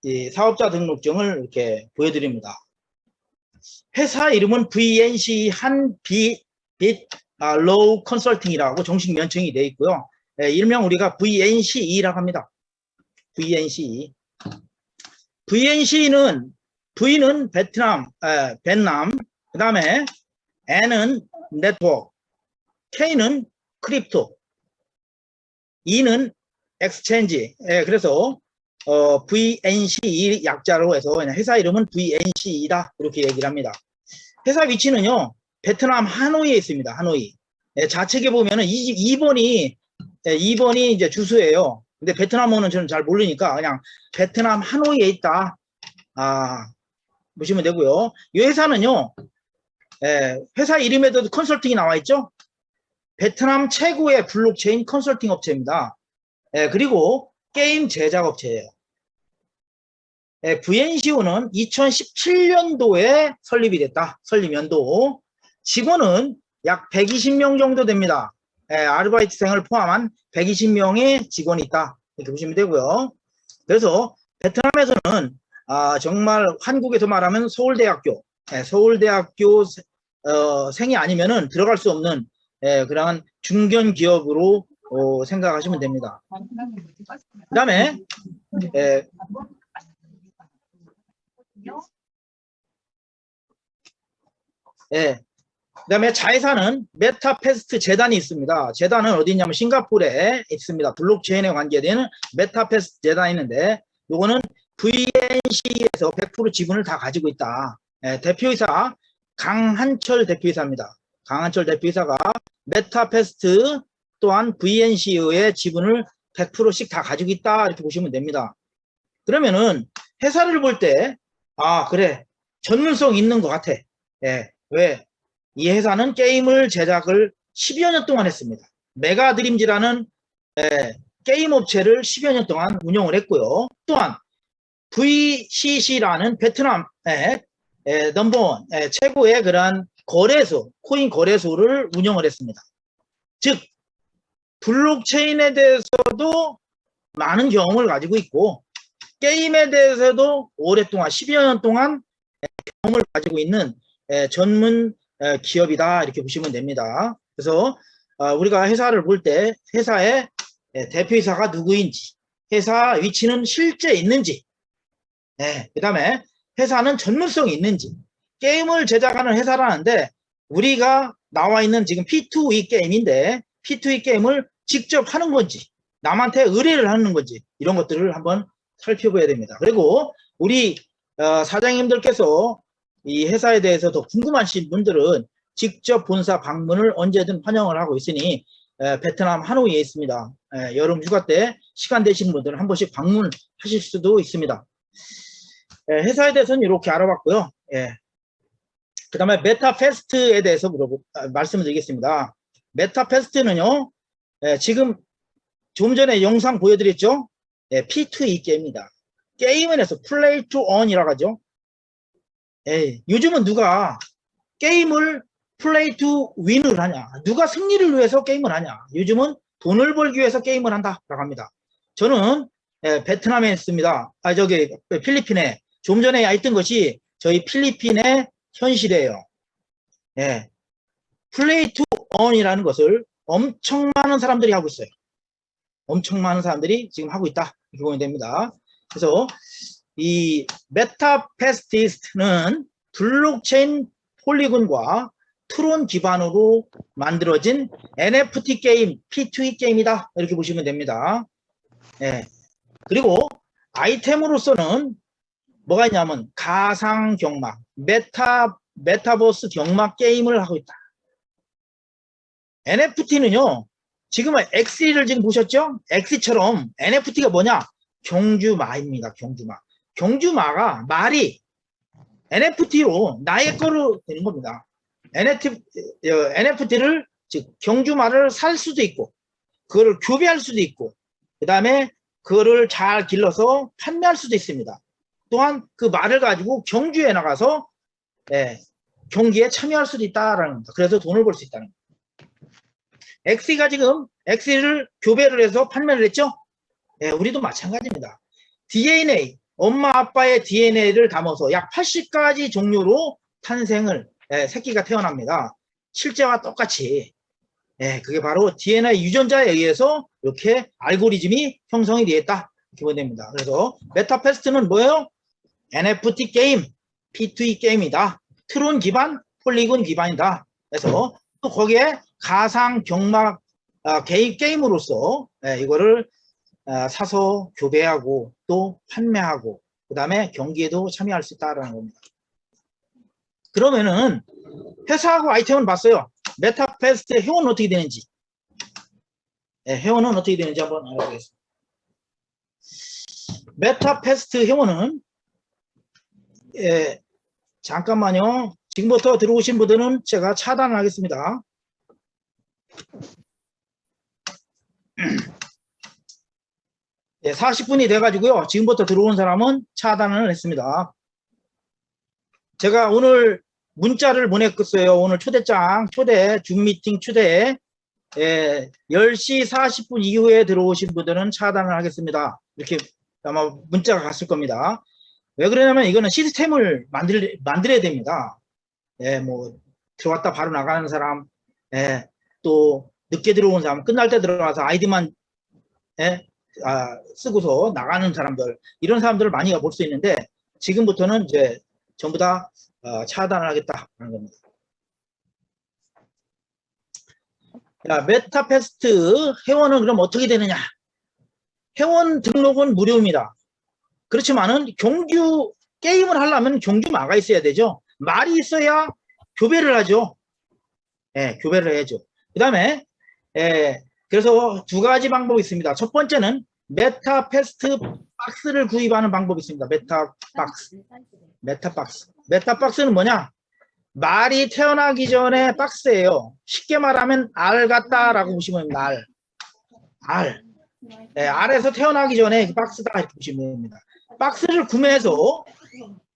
이 사업자 등록증을 이렇게 보여드립니다. 회사 이름은 VNC 한빛 로우 컨설팅이라고 정식 명칭이 되어 있고요. 일명 우리가 VNCE라고 합니다. VNCE. VNC는 V는 베트남, 그 다음에 N은 네트워크, K는 크립토, E는 엑스체인지. 그래서 VNCE 약자로 해서 그냥 회사 이름은 VNCE다 이렇게 얘기를 합니다. 회사 위치는요 베트남 하노이에 있습니다. 하노이. 좌측에 보면은 2번이 이제 주소예요. 근데 베트남어는 저는 잘 모르니까 그냥 베트남 하노이에 있다. 보시면 되고요. 이 회사는요, 회사 이름에도 컨설팅이 나와 있죠. 베트남 최고의 블록체인 컨설팅 업체입니다. 그리고 게임 제작 업체예요. VNCO는 2017년도에 설립이 됐다. 설립 연도. 직원은 약 120명 정도 됩니다. 아르바이트생을 포함한 120명의 직원이 있다. 이렇게 보시면 되고요. 그래서 베트남에서는 정말 한국에서 말하면 서울대학교, 서울대학교 생이 아니면은 들어갈 수 없는 그러한 중견 기업으로 생각하시면 됩니다. 그 다음에 그다음에 자회사는 메타패스트 재단이 있습니다. 재단은 어디 있냐면 싱가포르에 있습니다. 블록체인에 관계되는 메타패스트 재단이 있는데 요거는 VNC에서 100% 지분을 다 가지고 있다. 대표이사 강한철 대표이사입니다. 강한철 대표이사가 메타패스트 또한 VNC의 지분을 100%씩 다 가지고 있다 이렇게 보시면 됩니다. 그러면은 회사를 볼 때 그래 전문성 있는 것 같아. 왜? 이 회사는 게임을 제작을 10여 년 동안 했습니다. 메가드림즈라는 게임 업체를 10여 년 동안 운영을 했고요. 또한 VCC라는 베트남의 넘버원 최고의 그러한 거래소, 코인 거래소를 운영을 했습니다. 즉 블록체인에 대해서도 많은 경험을 가지고 있고 게임에 대해서도 오랫동안 10여 년 동안 경험을 가지고 있는 전문 기업이다 이렇게 보시면 됩니다. 그래서 우리가 회사를 볼 때 회사의 대표이사가 누구인지, 회사 위치는 실제 있는지, 그 다음에 회사는 전문성이 있는지, 게임을 제작하는 회사라는데 우리가 나와 있는 지금 P2E 게임인데 P2E 게임을 직접 하는 건지 남한테 의뢰를 하는 건지 이런 것들을 한번 살펴봐야 됩니다. 그리고 우리 사장님들께서 이 회사에 대해서 더 궁금하신 분들은 직접 본사 방문을 언제든 환영을 하고 있으니 베트남 하노이에 있습니다. 여름 휴가 때 시간 되시는 분들은 한 번씩 방문하실 수도 있습니다. 회사에 대해서는 이렇게 알아봤고요. 그 다음에 메타패스트에 대해서 말씀을 드리겠습니다. 메타패스트는요 지금 좀 전에 영상 보여드렸죠. P2E 게임입니다. 게임에서 플레이 투 언이라고 하죠. 요즘은 누가 게임을 플레이 투 윈을 하냐, 누가 승리를 위해서 게임을 하냐, 요즘은 돈을 벌기 위해서 게임을 한다라고 합니다. 저는 베트남에 있습니다. 필리핀에 좀 전에 있던 것이 저희 필리핀의 현실이에요. 플레이 투 언이라는 것을 엄청 많은 사람들이 하고 있어요. 엄청 많은 사람들이 지금 하고 있다 이렇게 보면 됩니다. 그래서 이 메타패스트는 블록체인 폴리곤과 트론 기반으로 만들어진 NFT 게임, P2E 게임이다 이렇게 보시면 됩니다. 그리고 아이템으로서는 뭐가 있냐면 가상 경막, 메타버스 경막 게임을 하고 있다. NFT는요 지금은 엑스를 지금 보셨죠? 엑스처럼 NFT가 뭐냐? 경주마입니다. 경주마. 경주마가 말이 NFT로 나의 거로 되는 겁니다. NFT를 즉 경주마를 살 수도 있고 그거를 교배할 수도 있고 그 다음에 그거를 잘 길러서 판매할 수도 있습니다. 또한 그 말을 가지고 경주에 나가서 경기에 참여할 수도 있다라는 겁니다. 그래서 돈을 벌 수 있다는 겁니다. 엑스가 지금 엑스를 교배를 해서 판매를 했죠. 우리도 마찬가지입니다. DNA 엄마 아빠의 DNA를 담아서 약 80가지 종류로 탄생을 새끼가 태어납니다. 실제와 똑같이. 그게 바로 DNA 유전자에 의해서 이렇게 알고리즘이 형성이 되어 있다. 이렇게 보면 됩니다. 그래서 메타패스트는 뭐예요? NFT 게임, P2E 게임이다. 트론 기반, 폴리곤 기반이다. 그래서 또 거기에 가상 경막 게임으로서 이거를 사서 교배하고 또 판매하고 그 다음에 경기에도 참여할 수 있다는 겁니다. 그러면은 회사하고 아이템은 봤어요. 메타패스트의 회원은 어떻게 되는지. 회원은 어떻게 되는지 한번 알아보겠습니다. 메타패스트 회원은 잠깐만요. 지금부터 들어오신 분들은 제가 차단을 하겠습니다. 네, 40분이 돼가지고요. 지금부터 들어온 사람은 차단을 했습니다. 제가 오늘 문자를 보냈었어요. 오늘 초대장, 줌 미팅 초대. 10시 40분 이후에 들어오신 분들은 차단을 하겠습니다. 이렇게 아마 문자가 갔을 겁니다. 왜 그러냐면 이거는 시스템을 만들어야 됩니다. 뭐 들어왔다 바로 나가는 사람, 또 늦게 들어온 사람, 끝날 때 들어와서 아이디만 쓰고서 나가는 사람들, 이런 사람들을 많이 볼 수 있는데 지금부터는 이제 전부 다 차단을 하겠다는 겁니다. 자, 메타패스트 회원은 그럼 어떻게 되느냐? 회원 등록은 무료입니다. 그렇지만은 경주 게임을 하려면 경주마가 있어야 되죠. 말이 있어야 교배를 하죠. 교배를 해야죠. 그 다음에 그래서 두 가지 방법이 있습니다. 첫 번째는 메타패스트 박스를 구입하는 방법이 있습니다. 메타박스는 뭐냐? 말이 태어나기 전에 박스예요. 쉽게 말하면 알 같다라고 보시면 됩니다. 알. 알에서 태어나기 전에 박스다 이렇게 보시면 됩니다. 박스를 구매해서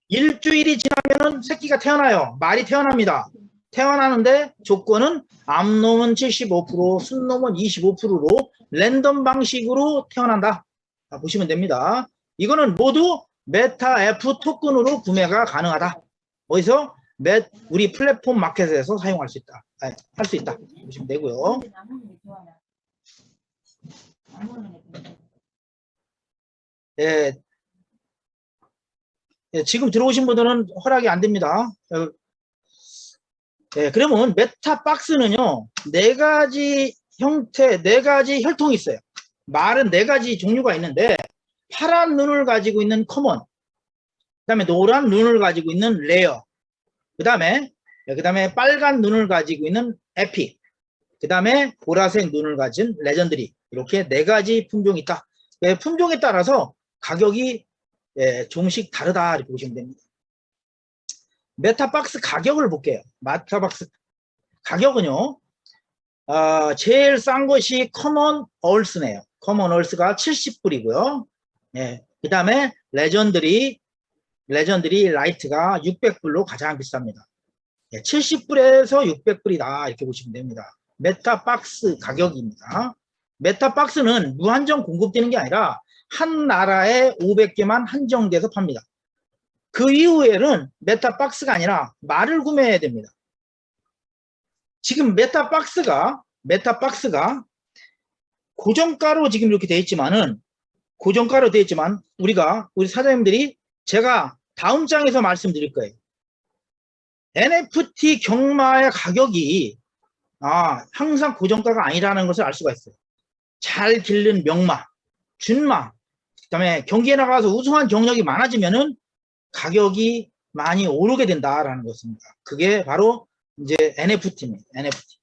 일주일이 지나면 새끼가 태어나요. 말이 태어납니다. 태어나는데 조건은 암놈은 75%, 순놈은 25%로 랜덤 방식으로 태어난다. 보시면 됩니다. 이거는 모두 메타 F 토큰으로 구매가 가능하다. 어디서? 우리 플랫폼 마켓에서 사용할 수 있다. 할 수 있다. 보시면 되고요. 지금 들어오신 분들은 허락이 안 됩니다. 그러면 메타박스는요, 4가지 형태, 4가지 혈통이 있어요. 말은 4가지 종류가 있는데, 파란 눈을 가지고 있는 커먼, 그 다음에 노란 눈을 가지고 있는 레어, 그 다음에 빨간 눈을 가지고 있는 에픽, 그 다음에 보라색 눈을 가진 레전드리, 이렇게 4가지 품종이 있다. 품종에 따라서 가격이 조금씩 다르다 이렇게 보시면 됩니다. 메타박스 가격을 볼게요. 메타박스 가격은요, 제일 싼 것이 커먼 얼스네요. 커먼 얼스가 70불이고요. 그 다음에 레전드리 라이트가 600불로 가장 비쌉니다. 70불에서 600불이다 이렇게 보시면 됩니다. 메타박스 가격입니다. 메타박스는 무한정 공급되는 게 아니라 한 나라에 500개만 한정돼서 팝니다. 그 이후에는 메타박스가 아니라 말을 구매해야 됩니다. 지금 메타박스가 고정가로 지금 이렇게 되어 있지만은, 고정가로 되어 있지만 우리 사장님들이 제가 다음 장에서 말씀드릴 거예요. NFT 경마의 가격이 항상 고정가가 아니라는 것을 알 수가 있어요. 잘 기른 명마, 준마, 그 다음에 경기에 나가서 우승한 경력이 많아지면은 가격이 많이 오르게 된다라는 것입니다. 그게 바로 이제 NFT입니다. NFT.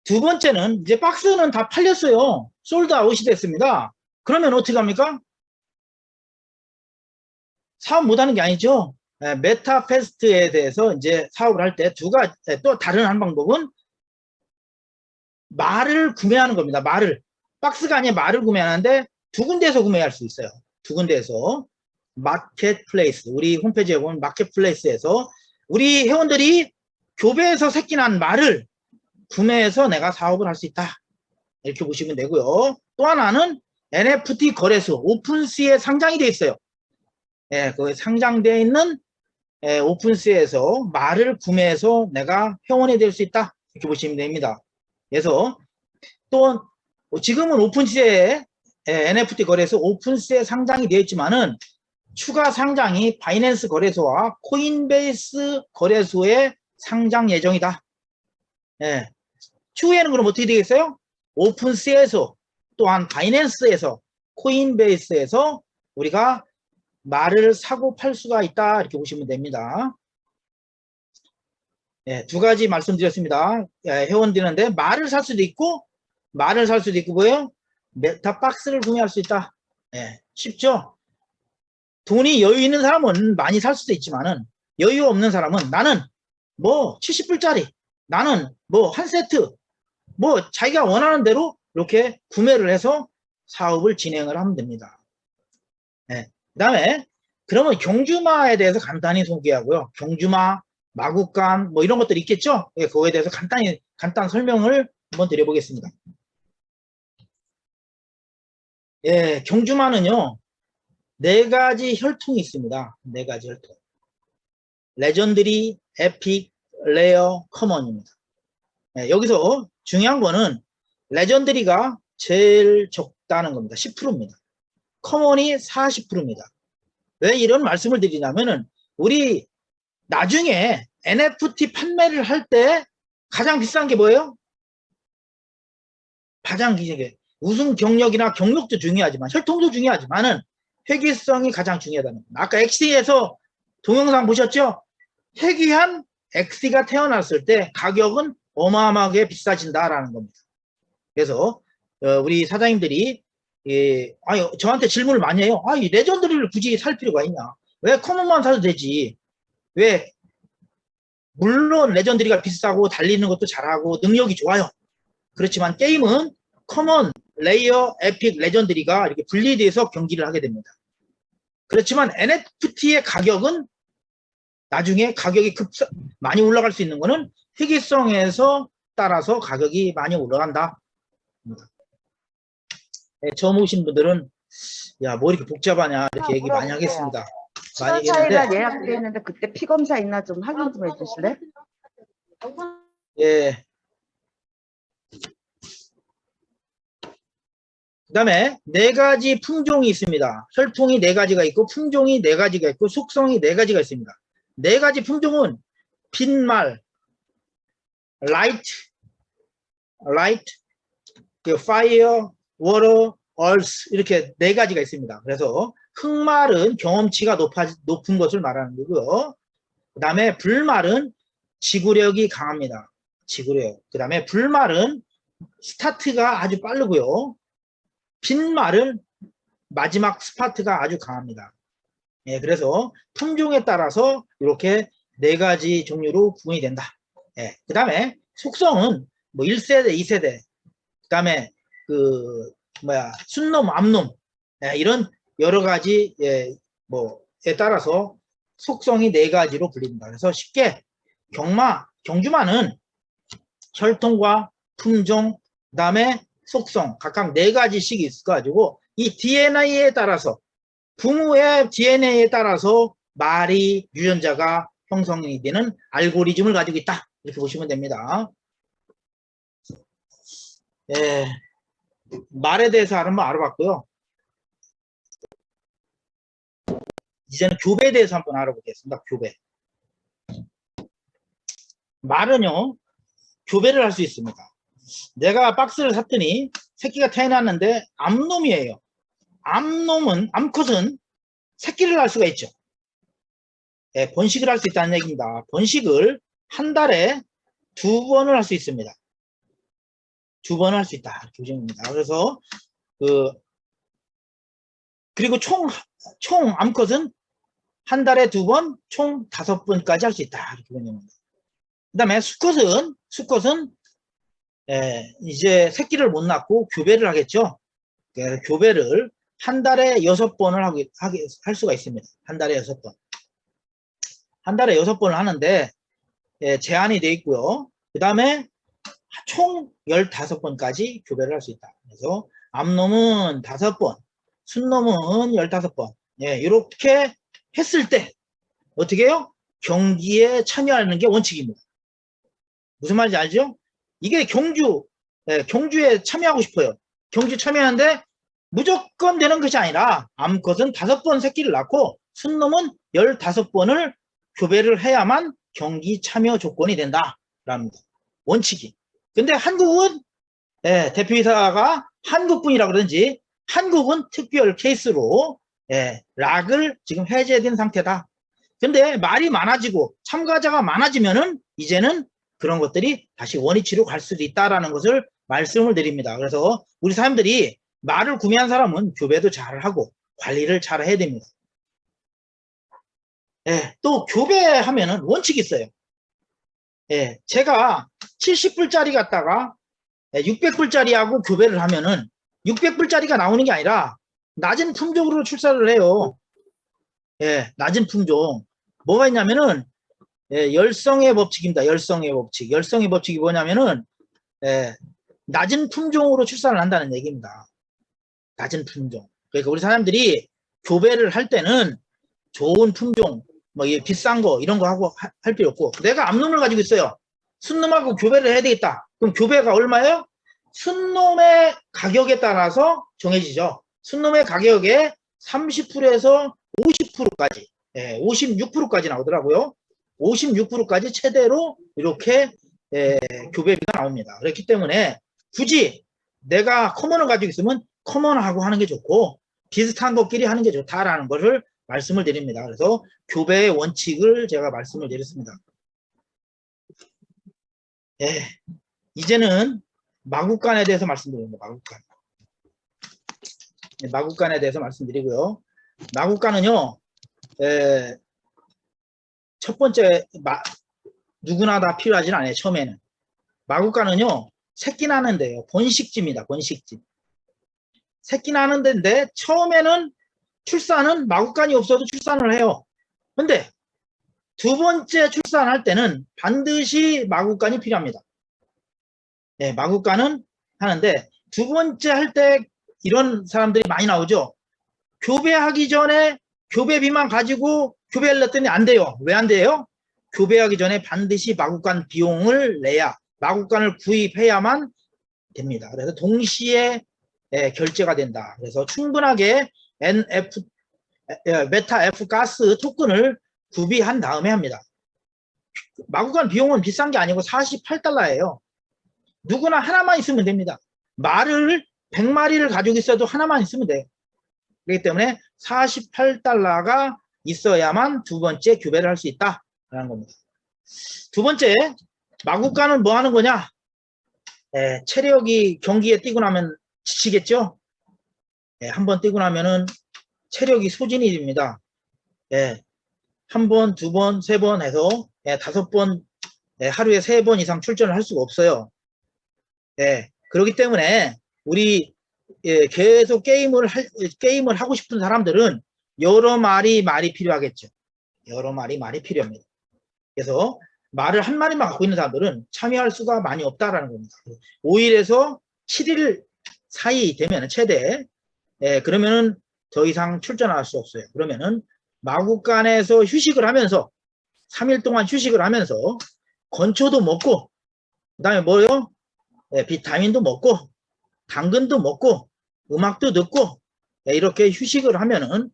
두 번째는 이제 박스는 다 팔렸어요. 솔드아웃이 됐습니다. 그러면 어떻게 합니까? 사업 못하는 게 아니죠. 메타패스트에 대해서 이제 사업을 할 때 또 다른 한 방법은 말을 구매하는 겁니다. 박스가 아니라 말을 구매하는데 두 군데에서 구매할 수 있어요. 두 군데에서. 마켓플레이스, 우리 홈페이지에 보면 마켓플레이스에서 우리 회원들이 교배에서 새끼난 말을 구매해서 내가 사업을 할 수 있다. 이렇게 보시면 되고요. 또 하나는 NFT 거래소 오픈시에 상장이 되어 있어요. 예, 그 상장되어 있는 오픈시에서 말을 구매해서 내가 회원이 될 수 있다. 이렇게 보시면 됩니다. 그래서 또 지금은 오픈시에 NFT 거래소 오픈시에 상장이 되어 있지만은 추가 상장이 바이낸스 거래소와 코인베이스 거래소에 상장 예정이다. 예. 추후에는 그럼 어떻게 되겠어요? 오픈시에서 또한 바이낸스에서 코인베이스에서 우리가 말을 사고 팔 수가 있다. 이렇게 보시면 됩니다. 예, 두 가지 말씀드렸습니다. 예, 회원 되는데 말을 살 수도 있고 뭐예요? 메타박스를 구매할 수 있다. 예, 쉽죠? 돈이 여유 있는 사람은 많이 살 수도 있지만은 여유 없는 사람은 나는 뭐 70불짜리 나는 뭐 한 세트 뭐 자기가 원하는 대로 이렇게 구매를 해서 사업을 진행을 하면 됩니다. 네. 그 다음에 그러면 경주마에 대해서 간단히 소개하고요. 경주마, 마구간 뭐 이런 것들이 있겠죠? 예, 그거에 대해서 간단 설명을 한번 드려보겠습니다. 예, 경주마는요 4가지 혈통이 있습니다. 4가지 혈통. 레전드리, 에픽, 레어, 커먼입니다. 예, 여기서 중요한 거는 레전드리가 제일 적다는 겁니다. 10%입니다. 커먼이 40%입니다. 왜 이런 말씀을 드리냐면은 우리 나중에 NFT 판매를 할 때 가장 비싼 게 뭐예요? 가장 비싼 게 우승 경력이나 경력도 중요하지만 혈통도 중요하지만은 회귀성이 가장 중요하다는 겁니다. 아까 엑시에서 동영상 보셨죠? 회귀한 엑시가 태어났을 때 가격은 어마어마하게 비싸진다라는 겁니다. 그래서 우리 사장님들이 저한테 질문을 많이 해요. 이 레전드리를 굳이 살 필요가 있냐? 왜 커먼만 사도 되지? 왜? 물론 레전드리가 비싸고 달리는 것도 잘하고 능력이 좋아요. 그렇지만 게임은 커먼, 레이어, 에픽, 레전드리가 이렇게 분리돼서 경기를 하게 됩니다. 그렇지만 NFT의 가격은 나중에 가격이 많이 올라갈 수 있는 거는 희귀성에서 따라서 가격이 많이 올라간다. 네, 처음 오신 분들은 야, 뭐 이렇게 복잡하냐 이렇게 얘기 많이 하겠습니다. 시간 차이나 예약돼 있는데 그때 피 검사 있나 좀 확인 좀 해주실래? 예. 그 다음에 4가지 품종이 있습니다. 혈통이 4가지가 있고 품종이 4가지가 있고 속성이 4가지가 있습니다. 4가지 품종은 빈말, 라이트, 파이어, 워터, 얼스 이렇게 4가지가 있습니다. 그래서 흑말은 경험치가 높은 것을 말하는 거고요. 그 다음에 불말은 지구력이 강합니다. 지구력. 그 다음에 불말은 스타트가 아주 빠르고요. 빈말은 마지막 스파트가 아주 강합니다. 예, 그래서 품종에 따라서 이렇게 4가지 종류로 구분이 된다. 예, 그 다음에 속성은 뭐 1세대, 2세대, 그 다음에 순놈, 암놈, 예, 이런 여러 가지, 뭐에 따라서 속성이 4가지로 불립니다. 그래서 쉽게 경주마는 혈통과 품종, 그 다음에 속성, 각각 4가지씩 있어가지고 이 DNA에 따라서 부모의 DNA에 따라서 말이 유전자가 형성이 되는 알고리즘을 가지고 있다. 이렇게 보시면 됩니다. 예, 말에 대해서 한번 알아봤고요. 이제는 교배에 대해서 한번 알아보겠습니다. 교배. 말은요, 교배를 할 수 있습니다. 내가 박스를 샀더니 새끼가 태어났는데 암놈이에요. 암컷은 새끼를 할 수가 있죠. 예, 번식을 할 수 있다는 얘기입니다. 번식을 한 달에 2번을 할 수 있습니다. 2번을 할 수 있다. 규정입니다. 그래서 그리고 총 암컷은 한 달에 2번, 총 5번까지 할 수 있다. 이렇게 규정입니다. 그 다음에 수컷은 이제 새끼를 못 낳고 교배를 하겠죠. 교배를 한 달에 6번을 할 수가 있습니다. 한 달에 6번. 한 달에 6번을 하는데 제한이 되어 있고요. 그 다음에 총 15번까지 교배를 할 수 있다. 그래서 암놈은 5번, 순놈은 15번. 예, 이렇게 했을 때 어떻게 해요? 경기에 참여하는 게 원칙입니다. 무슨 말인지 알죠? 이게 경주에 참여하고 싶어요. 경주 참여하는데 무조건 되는 것이 아니라 암컷은 5번 새끼를 낳고 순놈은 15번을 교배를 해야만 경기 참여 조건이 된다랍니다. 원칙이. 근데 한국은 대표이사가 한국분이라 그런지 한국은 특별 케이스로 락을 지금 해제된 상태다. 근데 말이 많아지고 참가자가 많아지면은 이제는 그런 것들이 다시 원위치로 갈 수도 있다라는 것을 말씀을 드립니다. 그래서 우리 사람들이 말을 구매한 사람은 교배도 잘하고 관리를 잘 해야 됩니다. 또 교배하면은 원칙이 있어요. 제가 70불짜리 갖다가 600불짜리하고 교배를 하면은 600불짜리가 나오는 게 아니라 낮은 품종으로 출사를 해요. 낮은 품종. 뭐가 있냐면은 열성의 법칙입니다. 열성의 법칙. 열성의 법칙이 뭐냐면은 낮은 품종으로 출산을 한다는 얘기입니다. 낮은 품종. 그러니까 우리 사람들이 교배를 할 때는 좋은 품종, 뭐 비싼 거 이런 거 하고 할 필요 없고, 내가 암놈을 가지고 있어요. 순놈하고 교배를 해야 되겠다. 그럼 교배가 얼마예요? 순놈의 가격에 따라서 정해지죠. 순놈의 가격에 30%에서 50%까지, 56%까지 나오더라고요. 56%까지 최대로 이렇게 교배비가 나옵니다. 그렇기 때문에 굳이 내가 커먼을 가지고 있으면 커먼하고 하는 게 좋고 비슷한 것끼리 하는 게 좋다라는 것을 말씀을 드립니다. 그래서 교배의 원칙을 제가 말씀을 드렸습니다. 이제는 마구간에 대해서 말씀드립니다. 마구간. 마구간에 대해서 말씀드리고요. 마구간은요, 첫 번째, 누구나 다 필요하진 않아요. 처음에는. 마구간은요, 새끼 나는 데요. 번식지입니다. 번식지. 새끼 나는 데인데 처음에는 출산은 마구간이 없어도 출산을 해요. 근데 두 번째 출산할 때는 반드시 마구간이 필요합니다. 마구간은 하는데 두 번째 할 때 이런 사람들이 많이 나오죠. 교배하기 전에 교배비만 가지고 교배를 냈더니 안 돼요. 왜 안 돼요? 교배하기 전에 반드시 마구간 비용을 내야, 마구간을 구입해야만 됩니다. 그래서 동시에 결제가 된다. 그래서 충분하게 메타 F 가스 토큰을 구비한 다음에 합니다. 마구간 비용은 비싼 게 아니고 48달러예요. 누구나 하나만 있으면 됩니다. 말을 100마리를 가지고 있어도 하나만 있으면 돼요. 그렇기 때문에 48달러가 있어야만 두 번째 교배를 할 수 있다라는 겁니다. 두 번째, 마구간은 뭐 하는 거냐? 체력이 경기에 뛰고 나면 지치겠죠? 한번 뛰고 나면은 체력이 소진이 됩니다. 한 번, 두 번, 세 번 해서 5번, 하루에 3번 이상 출전을 할 수가 없어요. 그렇기 때문에 우리 계속 게임을 하고 싶은 사람들은 여러 마리 말이 필요하겠죠. 여러 마리 말이 필요합니다. 그래서 말을 한 마리만 갖고 있는 사람들은 참여할 수가 많이 없다라는 겁니다. 5일에서 7일 사이 되면 최대, 그러면은 더 이상 출전할 수 없어요. 그러면은 마구간에서 휴식을 하면서 3일 동안 휴식을 하면서 건초도 먹고, 그 다음에 뭐요? 비타민도 먹고 당근도 먹고 음악도 듣고 이렇게 휴식을 하면은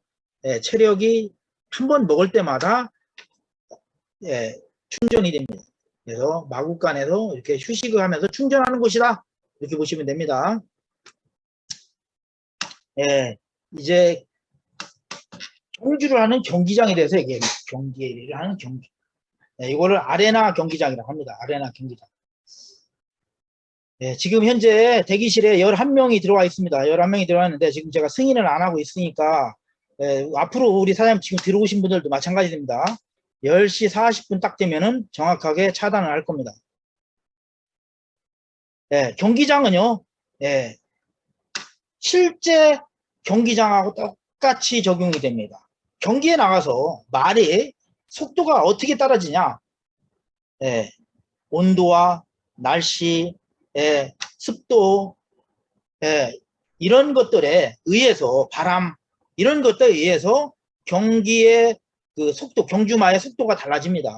체력이 한 번 먹을 때마다 충전이 됩니다. 그래서 마구간에서 이렇게 휴식을 하면서 충전하는 곳이다, 이렇게 보시면 됩니다. 이제 경주를 하는 경기장에 대해서 얘기해요. 경기를 하는 경기. 이거를 아레나 경기장이라고 합니다. 아레나 경기장. 지금 현재 대기실에 11명이 들어와 있습니다. 11명이 들어와 있는데 지금 제가 승인을 안 하고 있으니까 앞으로 우리 사장님 지금 들어오신 분들도 마찬가지입니다. 10시 40분 딱 되면은 정확하게 차단을 할 겁니다. 경기장은요, 실제 경기장하고 똑같이 적용이 됩니다. 경기에 나가서 말이 속도가 어떻게 떨어지냐, 온도와 날씨, 습도, 이런 것들에 의해서 바람 이런 것들에 의해서 경기의 그 속도, 경주마의 속도가 달라집니다.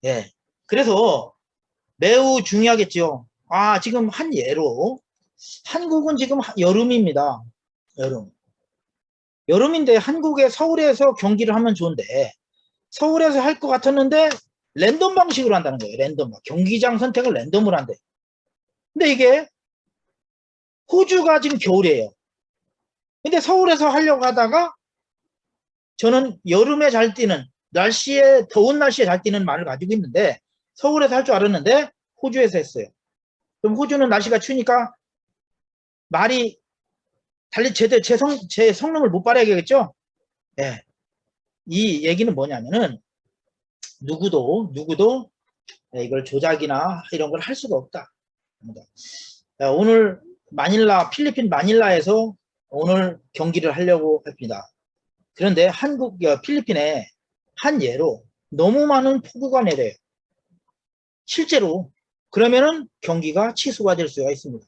예. 그래서 매우 중요하겠죠. 지금 한 예로 한국은 지금 여름입니다. 여름. 여름인데 한국의 서울에서 경기를 하면 좋은데 서울에서 할 것 같았는데 랜덤 방식으로 한다는 거예요. 랜덤. 경기장 선택을 랜덤으로 한대. 근데 이게 호주가 지금 겨울이에요. 근데 서울에서 하려고 하다가 저는 여름에 잘 뛰는 더운 날씨에 잘 뛰는 말을 가지고 있는데 서울에서 할 줄 알았는데 호주에서 했어요. 그럼 호주는 날씨가 추우니까 말이 달리 제대로 제 성능을 못 발휘하겠죠? 예. 이 얘기는 뭐냐면은 누구도 이걸 조작이나 이런 걸 할 수가 없다. 오늘 필리핀 마닐라에서 오늘 경기를 하려고 합니다. 그런데 필리핀에 한 예로 너무 많은 폭우가 내려요. 실제로 그러면은 경기가 취소가 될 수가 있습니다.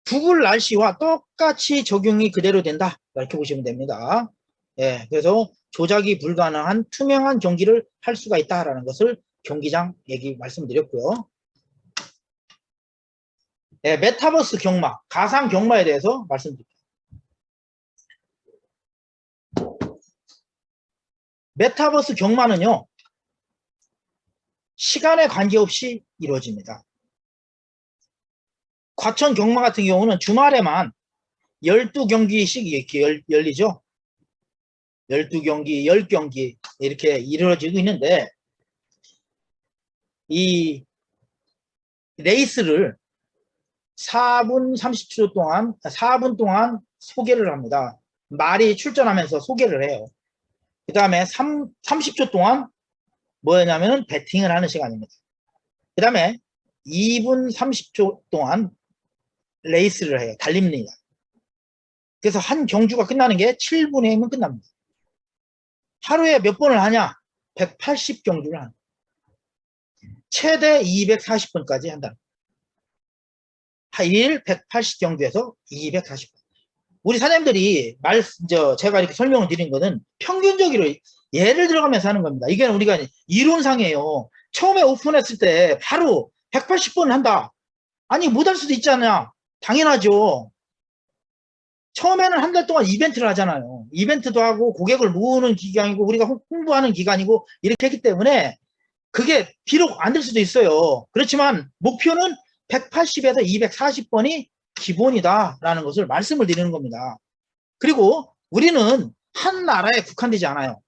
북을 날씨와 똑같이 적용이 그대로 된다. 이렇게 보시면 됩니다. 예, 그래서 조작이 불가능한 투명한 경기를 할 수가 있다라는 것을 경기장 얘기 말씀드렸고요. 예, 메타버스 경마, 가상 경마에 대해서 말씀드릴게요. 메타버스 경마는요, 시간에 관계없이 이루어집니다. 과천 경마 같은 경우는 주말에만 12경기씩 이렇게 열리죠. 12경기, 10경기 이렇게 이루어지고 있는데 이 레이스를 4분 동안 소개를 합니다. 말이 출전하면서 소개를 해요. 그 다음에 30초 동안 뭐냐면은 배팅을 하는 시간입니다. 그 다음에 2분 30초 동안 레이스를 해요. 달립니다. 그래서 한 경주가 끝나는 게 7분이면 끝납니다. 하루에 몇 번을 하냐? 180경주를 합니다. 최대 240번까지 한다. 일 180경주에서 240번. 우리 사장님들이 제가 이렇게 설명을 드린 거는 평균적으로 예를 들어가면서 하는 겁니다. 이게 우리가 이론상이에요. 처음에 오픈했을 때 바로 180번 한다. 아니, 못할 수도 있잖아. 당연하죠. 처음에는 한 달 동안 이벤트를 하잖아요. 이벤트도 하고 고객을 모으는 기간이고 우리가 홍보하는 기간이고 이렇게 했기 때문에 그게 비록 안 될 수도 있어요. 그렇지만 목표는 180에서 240번이 기본이다라는 것을 말씀을 드리는 겁니다. 그리고 우리는 한 나라에 국한되지 않아요.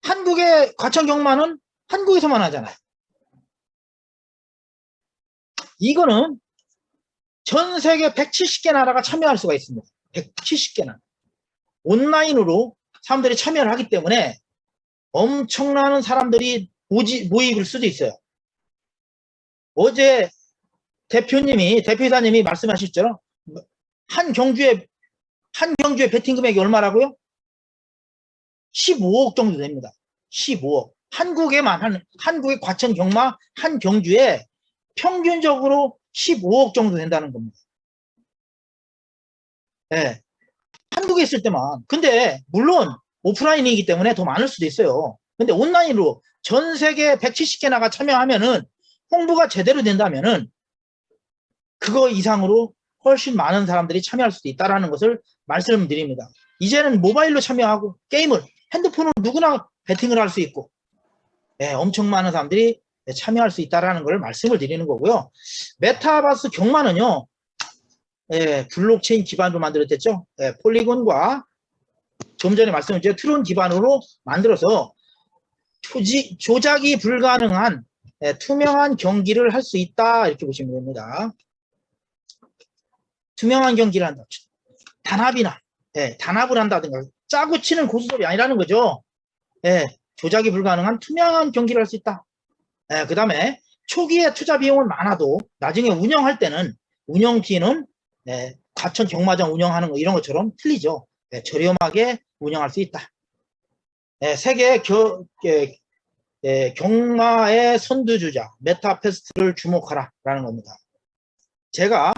한국의 과천 경마는 한국에서만 하잖아요. 이거는 전 세계 170개 나라가 참여할 수가 있습니다. 170개 나라. 온라인으로 사람들이 참여를 하기 때문에 엄청나는 사람들이 모일 수도 있어요. 어제 대표이사님이 말씀하셨죠? 한 경주에 베팅 금액이 얼마라고요? 15억 정도 됩니다. 15억. 한국의 과천 경마 한 경주에 평균적으로 15억 정도 된다는 겁니다. 네. 한국에 있을 때만. 근데 물론 오프라인이기 때문에 더 많을 수도 있어요. 근데 온라인으로 전 세계 170개 나라가 참여하면은 홍보가 제대로 된다면은 그거 이상으로 훨씬 많은 사람들이 참여할 수도 있다는 것을 말씀드립니다. 이제는 모바일로 참여하고 게임을 핸드폰으로 누구나 배팅을 할 수 있고 엄청 많은 사람들이 참여할 수 있다는 걸 말씀을 드리는 거고요. 메타버스 경마는요. 블록체인 기반으로 만들어졌죠. 폴리곤과 좀 전에 말씀드린 트론 기반으로 만들어서 조작이 불가능한 투명한 경기를 할 수 있다 이렇게 보시면 됩니다. 투명한 경기를 한다. 단합을 한다든가 짜고 치는 고수톱이 아니라는 거죠. 조작이 불가능한 투명한 경기를 할 수 있다. 그 다음에 초기에 투자 비용은 많아도 나중에 운영할 때는 운영비는 과천 경마장 운영하는 거 이런 것처럼 틀리죠. 저렴하게 운영할 수 있다. 세계 경마의 선두주자 메타페스트를 주목하라 라는 겁니다. 제가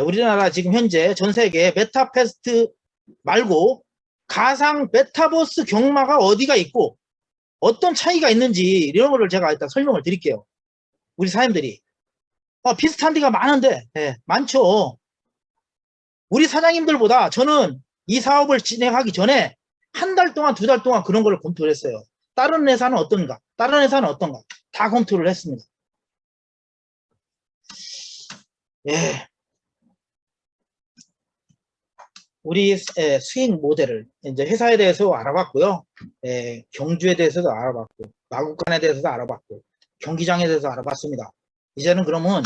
우리나라 지금 현재 전 세계 메타패스트 말고 가상 메타버스 경마가 어디가 있고 어떤 차이가 있는지 이런 거를 제가 일단 설명을 드릴게요. 우리 사장님들이 비슷한 데가 많은데 많죠. 우리 사장님들보다 저는 이 사업을 진행하기 전에 한 달 동안, 두 달 동안 그런 걸 검토를 했어요. 다른 회사는 어떤가? 다른 회사는 어떤가? 다 검토를 했습니다. 예. 우리 수익 모델을 이제 회사에 대해서 알아봤고요. 경주에 대해서도 알아봤고, 마구간에 대해서도 알아봤고, 경기장에 대해서 알아봤습니다. 이제는 그러면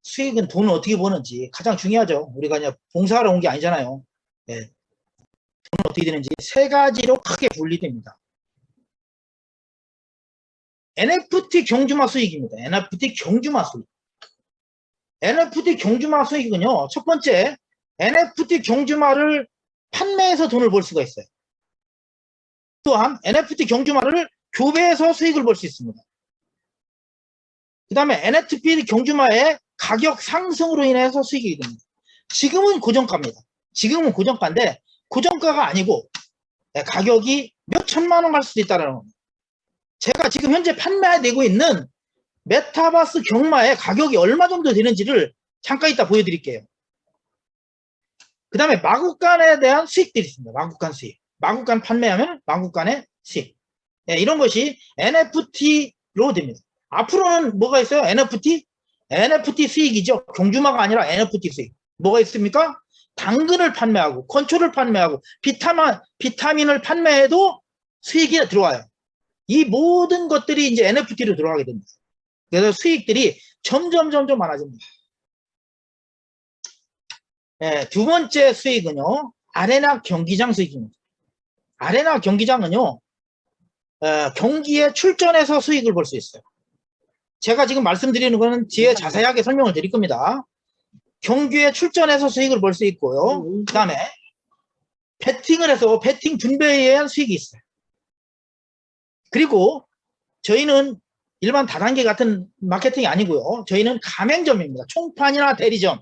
수익은 돈을 어떻게 버는지 가장 중요하죠. 우리가 그냥 봉사하러 온 게 아니잖아요. 돈은 어떻게 되는지 세 가지로 크게 분리됩니다. NFT 경주마 수익입니다. NFT 경주마 수익. NFT 경주마 수익은요. 첫 번째, NFT 경주마를 판매해서 돈을 벌 수가 있어요. 또한 NFT 경주마를 교배해서 수익을 벌 수 있습니다. 그 다음에 NFT 경주마의 가격 상승으로 인해서 수익이 됩니다. 지금은 고정가입니다. 지금은 고정가인데 고정가가 아니고 가격이 몇 천만 원 갈 수도 있다는 겁니다. 제가 지금 현재 판매되고 있는 메타버스 경마의 가격이 얼마 정도 되는지를 잠깐 이따 보여드릴게요. 그 다음에 마구간에 대한 수익들이 있습니다. 마구간 수익. 마구간 판매하면 마구간의 수익. 이런 것이 NFT로 됩니다. 앞으로는 뭐가 있어요? NFT? NFT 수익이죠. 경주마가 아니라 NFT 수익. 뭐가 있습니까? 당근을 판매하고 건초를 판매하고 비타민을 판매해도 수익이 들어와요. 이 모든 것들이 이제 NFT로 들어가게 됩니다. 그래서 수익들이 점점 많아집니다. 두 번째 수익은요. 아레나 경기장 수익입니다. 아레나 경기장은요. 경기에 출전해서 수익을 볼 수 있어요. 제가 지금 말씀드리는 거는 뒤에 자세하게 설명을 드릴 겁니다. 경기에 출전해서 수익을 볼 수 있고요. 그 다음에 배팅을 해서 배팅 분배에 의한 수익이 있어요. 그리고 저희는 일반 다단계 같은 마케팅이 아니고요. 저희는 가맹점입니다. 총판이나 대리점.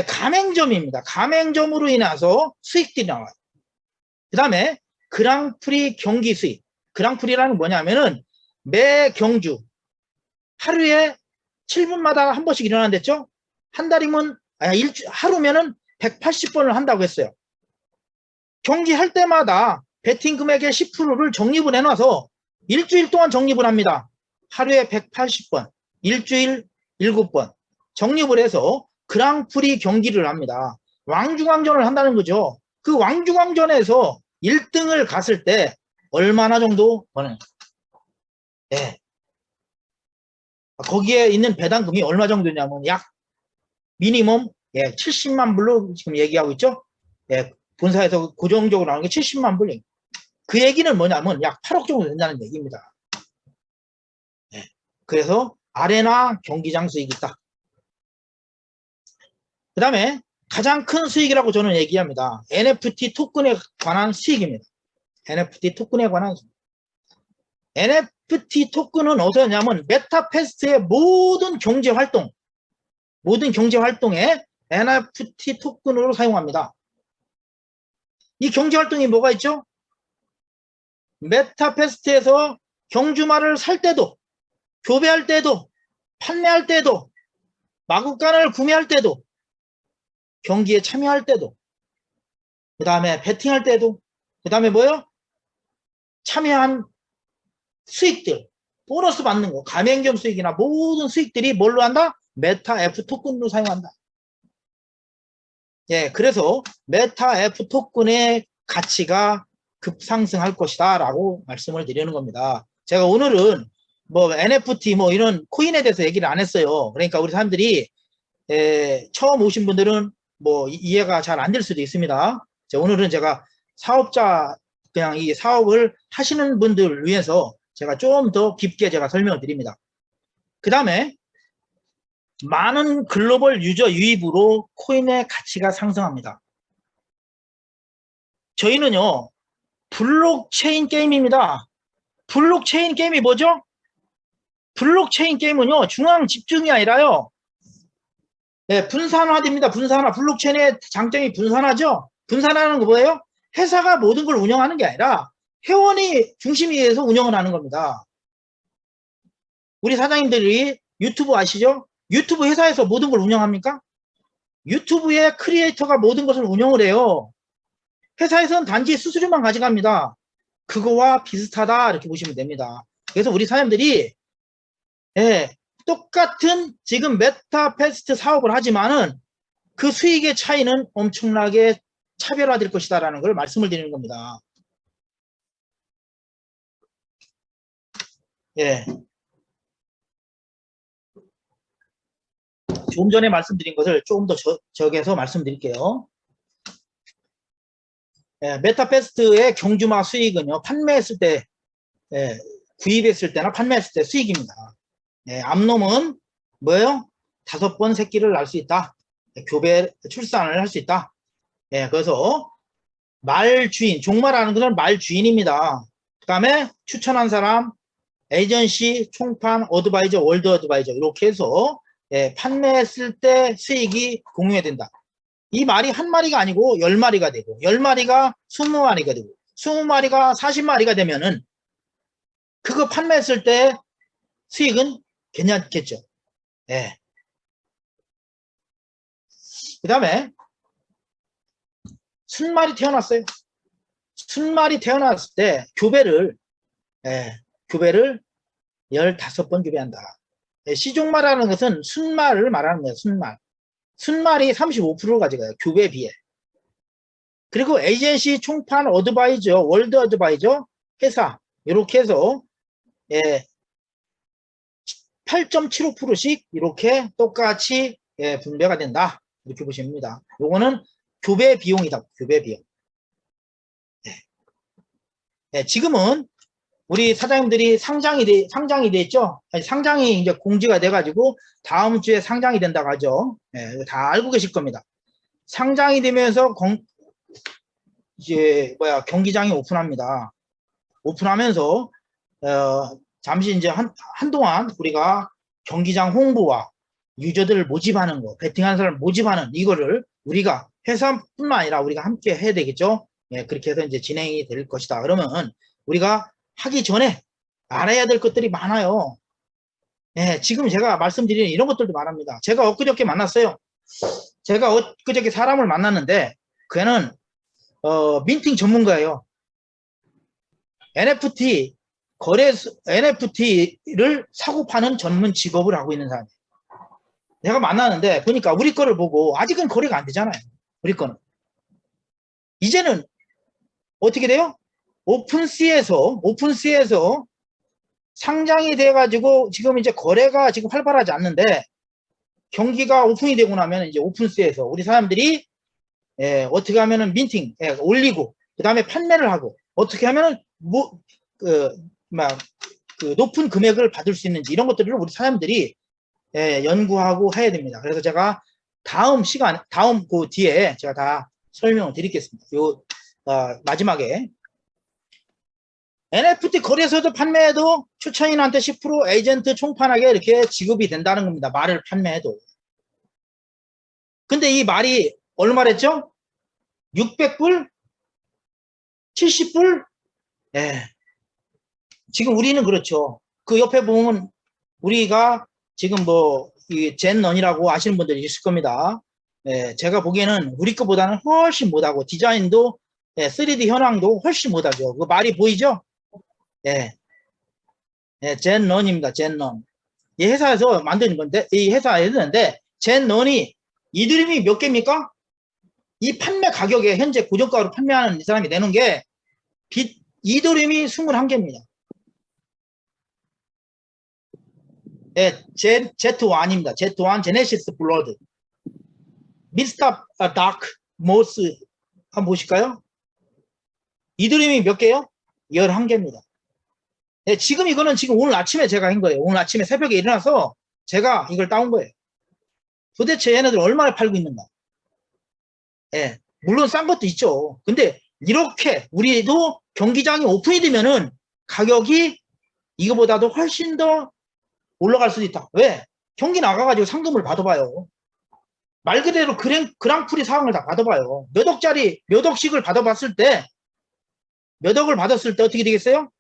가맹점입니다. 가맹점으로 인해서 수익들이 나와요. 그 다음에 그랑프리 경기 수익. 그랑프리라는 게 뭐냐면은 매 경주 하루에 7분마다 한 번씩 일어난댔죠? 한 달이면 하루면은 180번을 한다고 했어요. 경기할 때마다 배팅 금액의 10%를 적립을 해놔서 일주일 동안 적립을 합니다. 하루에 180번, 일주일 7번 적립을 해서 그랑프리 경기를 합니다. 왕중왕전을 한다는 거죠. 그 왕중왕전에서 1등을 갔을 때 얼마나 정도 버는? 거기에 있는 배당금이 얼마 정도냐면 약 미니멈 70만 불로 지금 얘기하고 있죠. 본사에서 고정적으로 나오는 게 70만 불. 그 얘기는 뭐냐면 약 8억 정도 된다는 얘기입니다. 그래서 아레나 경기장 수익이 있다. 그 다음에 가장 큰 수익이라고 저는 얘기합니다. NFT 토큰에 관한 수익입니다. NFT 토큰에 관한 수익. NFT 토큰은 어디냐면 메타패스트의 모든 경제 활동에 NFT 토큰으로 사용합니다. 이 경제 활동이 뭐가 있죠? 메타패스트에서 경주마를 살 때도, 교배할 때도, 판매할 때도, 마구간을 구매할 때도, 경기에 참여할 때도, 그 다음에 배팅할 때도, 그 다음에 뭐요? 참여한 수익들, 보너스 받는 거, 가맹점 수익이나 모든 수익들이 뭘로 한다? 메타 F 토큰으로 사용한다. 그래서 메타 F 토큰의 가치가 급상승할 것이다 라고 말씀을 드리는 겁니다. 제가 오늘은 뭐 NFT 뭐 이런 코인에 대해서 얘기를 안 했어요. 그러니까 우리 사람들이 처음 오신 분들은 뭐 이해가 잘 안 될 수도 있습니다. 오늘은 제가 사업자 그냥 이 사업을 하시는 분들을 위해서 제가 좀 더 깊게 제가 설명을 드립니다. 그 다음에 많은 글로벌 유저 유입으로 코인의 가치가 상승합니다. 저희는요 블록체인 게임입니다. 블록체인 게임이 뭐죠? 블록체인 게임은요, 중앙 집중이 아니라요, 네, 분산화됩니다. 분산화. 블록체인의 장점이 분산화죠. 분산화는 거 뭐예요? 회사가 모든 걸 운영하는 게 아니라 회원이 중심에서 운영을 하는 겁니다. 우리 사장님들이 유튜브 아시죠? 유튜브 회사에서 모든 걸 운영합니까? 유튜브의 크리에이터가 모든 것을 운영을 해요. 회사에서는 단지 수수료만 가져갑니다. 그거와 비슷하다 이렇게 보시면 됩니다. 그래서 우리 사장님들이 똑같은 지금 메타패스트 사업을 하지만은 그 수익의 차이는 엄청나게 차별화될 것이다 라는 걸 말씀을 드리는 겁니다. 조금 전에 말씀드린 것을 조금 더 적여서 말씀드릴게요. 메타패스트의 경주마 수익은요, 판매했을 때, 구입했을 때나 판매했을 때 수익입니다. 암놈은 뭐예요? 5번 새끼를 낳을 수 있다. 교배 출산을 할 수 있다. 그래서 말주인, 종마라는 것은 말주인입니다. 그 다음에 추천한 사람, 에이전시, 총판, 어드바이저, 월드 어드바이저 이렇게 해서 판매했을 때 수익이 공유가 된다. 이 말이 한 마리가 아니고 10마리가 되고 10마리가 20마리가 되고 20마리가 40마리가 되면은 그거 판매했을 때 수익은 괜찮겠죠. 그 다음에 순말이 태어났어요. 순말이 태어났을 때 교배를 15번 교배한다. 시종마라는 것은 순말을 말하는 거예요. 순말. 순말이 35%를 가져가요. 교배에 비해. 그리고 에이전시, 총판, 어드바이저, 월드 어드바이저, 회사 이렇게 해서 8.75%씩 이렇게 똑같이 분배가 된다. 이렇게 보시면 됩니다. 요거는 교배 비용이다. 교배 비용. 지금은 우리 사장님들이 상장이 돼 있죠? 상장이 이제 공지가 돼가지고 다음 주에 상장이 된다고 하죠. 다 알고 계실 겁니다. 상장이 되면서 경기장이 오픈합니다. 오픈하면서 잠시 이제 한동안 우리가 경기장 홍보와 유저들을 모집하는 거, 베팅하는 사람을 모집하는 이거를 우리가 회사뿐만 아니라 우리가 함께 해야 되겠죠. 그렇게 해서 이제 진행이 될 것이다. 그러면 우리가 하기 전에 알아야 될 것들이 많아요. 지금 제가 말씀드리는 이런 것들도 많습니다. 제가 엊그저께 만났어요. 제가 엊그저께 사람을 만났는데 걔는 민팅 전문가예요. NFT를 사고 파는 전문 직업을 하고 있는 사람이에요. 내가 만났는데 보니까 우리 거를 보고 아직은 거래가 안 되잖아요. 우리 거는. 이제는 어떻게 돼요? 오픈시에서 상장이 돼가지고 지금 이제 거래가 지금 활발하지 않는데 경기가 오픈이 되고 나면 이제 오픈시에서 우리 사람들이 어떻게 하면은 민팅 올리고 그 다음에 판매를 하고 어떻게 하면은 높은 금액을 받을 수 있는지 이런 것들을 우리 사람들이 연구하고 해야 됩니다. 그래서 제가 다음 그 뒤에 제가 다 설명을 드리겠습니다. 마지막에 NFT 거래소도 판매해도 추천인한테 10% 에이전트 총판하게 이렇게 지급이 된다는 겁니다. 말을 판매해도. 근데 이 말이 얼마랬죠? 600불? 70불? 지금 우리는 그렇죠. 그 옆에 보면 우리가 지금 이 젠런이라고 아시는 분들이 있을 겁니다. 제가 보기에는 우리 거보다는 훨씬 못하고 디자인도 3D 현황도 훨씬 못하죠. 그 말이 보이죠? 젠런입니다. 젠런. 이 회사에서 만드는 건데, 이 회사에 했는데, 젠런이 이드림이 몇 개입니까? 이 판매 가격에 현재 고정가로 판매하는 이 사람이 내는 게 이드림이 21개입니다. Z1입니다. Z1 제네시스 블러드. 미스터 다크 모스 한번 보실까요? 이드림이 몇 개요? 11개입니다. 지금 이거는 지금 오늘 아침에 제가 한 거예요. 오늘 아침에 새벽에 일어나서 제가 이걸 따온 거예요. 도대체 얘네들 얼마나 팔고 있는가? 물론 싼 것도 있죠. 근데 이렇게 우리도 경기장이 오픈이 되면은 가격이 이거보다도 훨씬 더 올라갈 수도 있다. 왜? 경기 나가가지고 상금을 받아봐요. 말 그대로 그랑프리 상황을 다 받아봐요. 몇 억짜리, 몇 억씩을 받아봤을 때, 몇 억을 받았을 때 어떻게 되겠어요?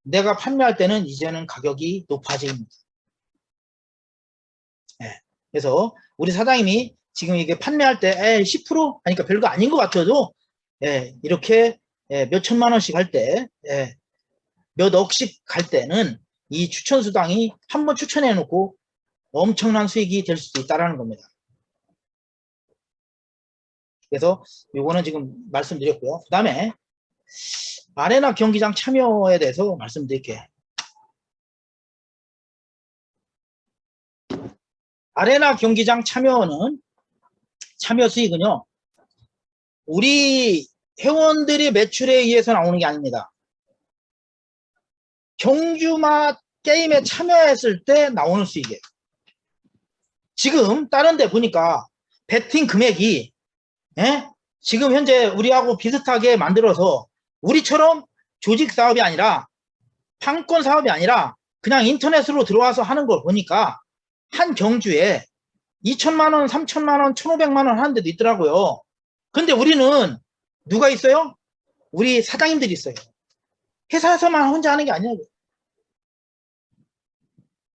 내가 판매할 때는 이제는 가격이 높아집니다. 네. 그래서 우리 사장님이 지금 이게 판매할 때 10% 하니까 별거 아닌 것 같아도 이렇게 몇 천만 원씩 할 때, 몇 억씩 갈 때는 이 추천수당이 한번 추천해 놓고 엄청난 수익이 될 수도 있다는 겁니다. 그래서 요거는 지금 말씀드렸고요. 그 다음에 아레나 경기장 참여에 대해서 말씀드릴게요. 아레나 경기장 참여 수익은요, 우리 회원들의 매출에 의해서 나오는 게 아닙니다. 경주마 게임에 참여했을 때 나오는 수익이에요. 지금 다른 데 보니까 베팅 금액이 지금 현재 우리하고 비슷하게 만들어서 우리처럼 조직 사업이 아니라 판권 사업이 아니라 그냥 인터넷으로 들어와서 하는 걸 보니까 한 경주에 2천만 원, 3천만 원, 1,500만 원 하는 데도 있더라고요. 근데 우리는 누가 있어요? 우리 사장님들이 있어요. 회사에서만 혼자 하는 게 아니에요.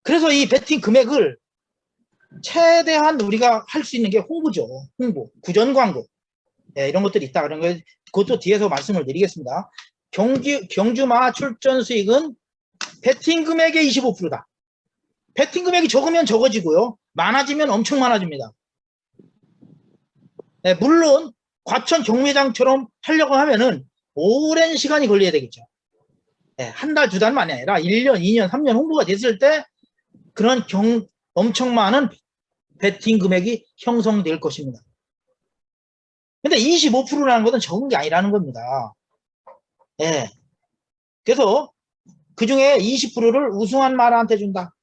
그래서 이 베팅 금액을 최대한 우리가 할 수 있는 게 홍보죠. 홍보, 구전 광고. 이런 것들이 있다. 그런 거 그것도 뒤에서 말씀을 드리겠습니다. 경주마 출전 수익은 베팅 금액의 25%다. 베팅 금액이 적으면 적어지고요. 많아지면 엄청 많아집니다. 물론 과천 경매장처럼 하려고 하면은 오랜 시간이 걸려야 되겠죠. 한 달, 두 달만이 아니라 1년, 2년, 3년 홍보가 됐을 때 그런 엄청 많은 베팅 금액이 형성될 것입니다. 근데 25%라는 것은 적은 게 아니라는 겁니다. 그래서 그 중에 20%를 우승한 마라한테 준다.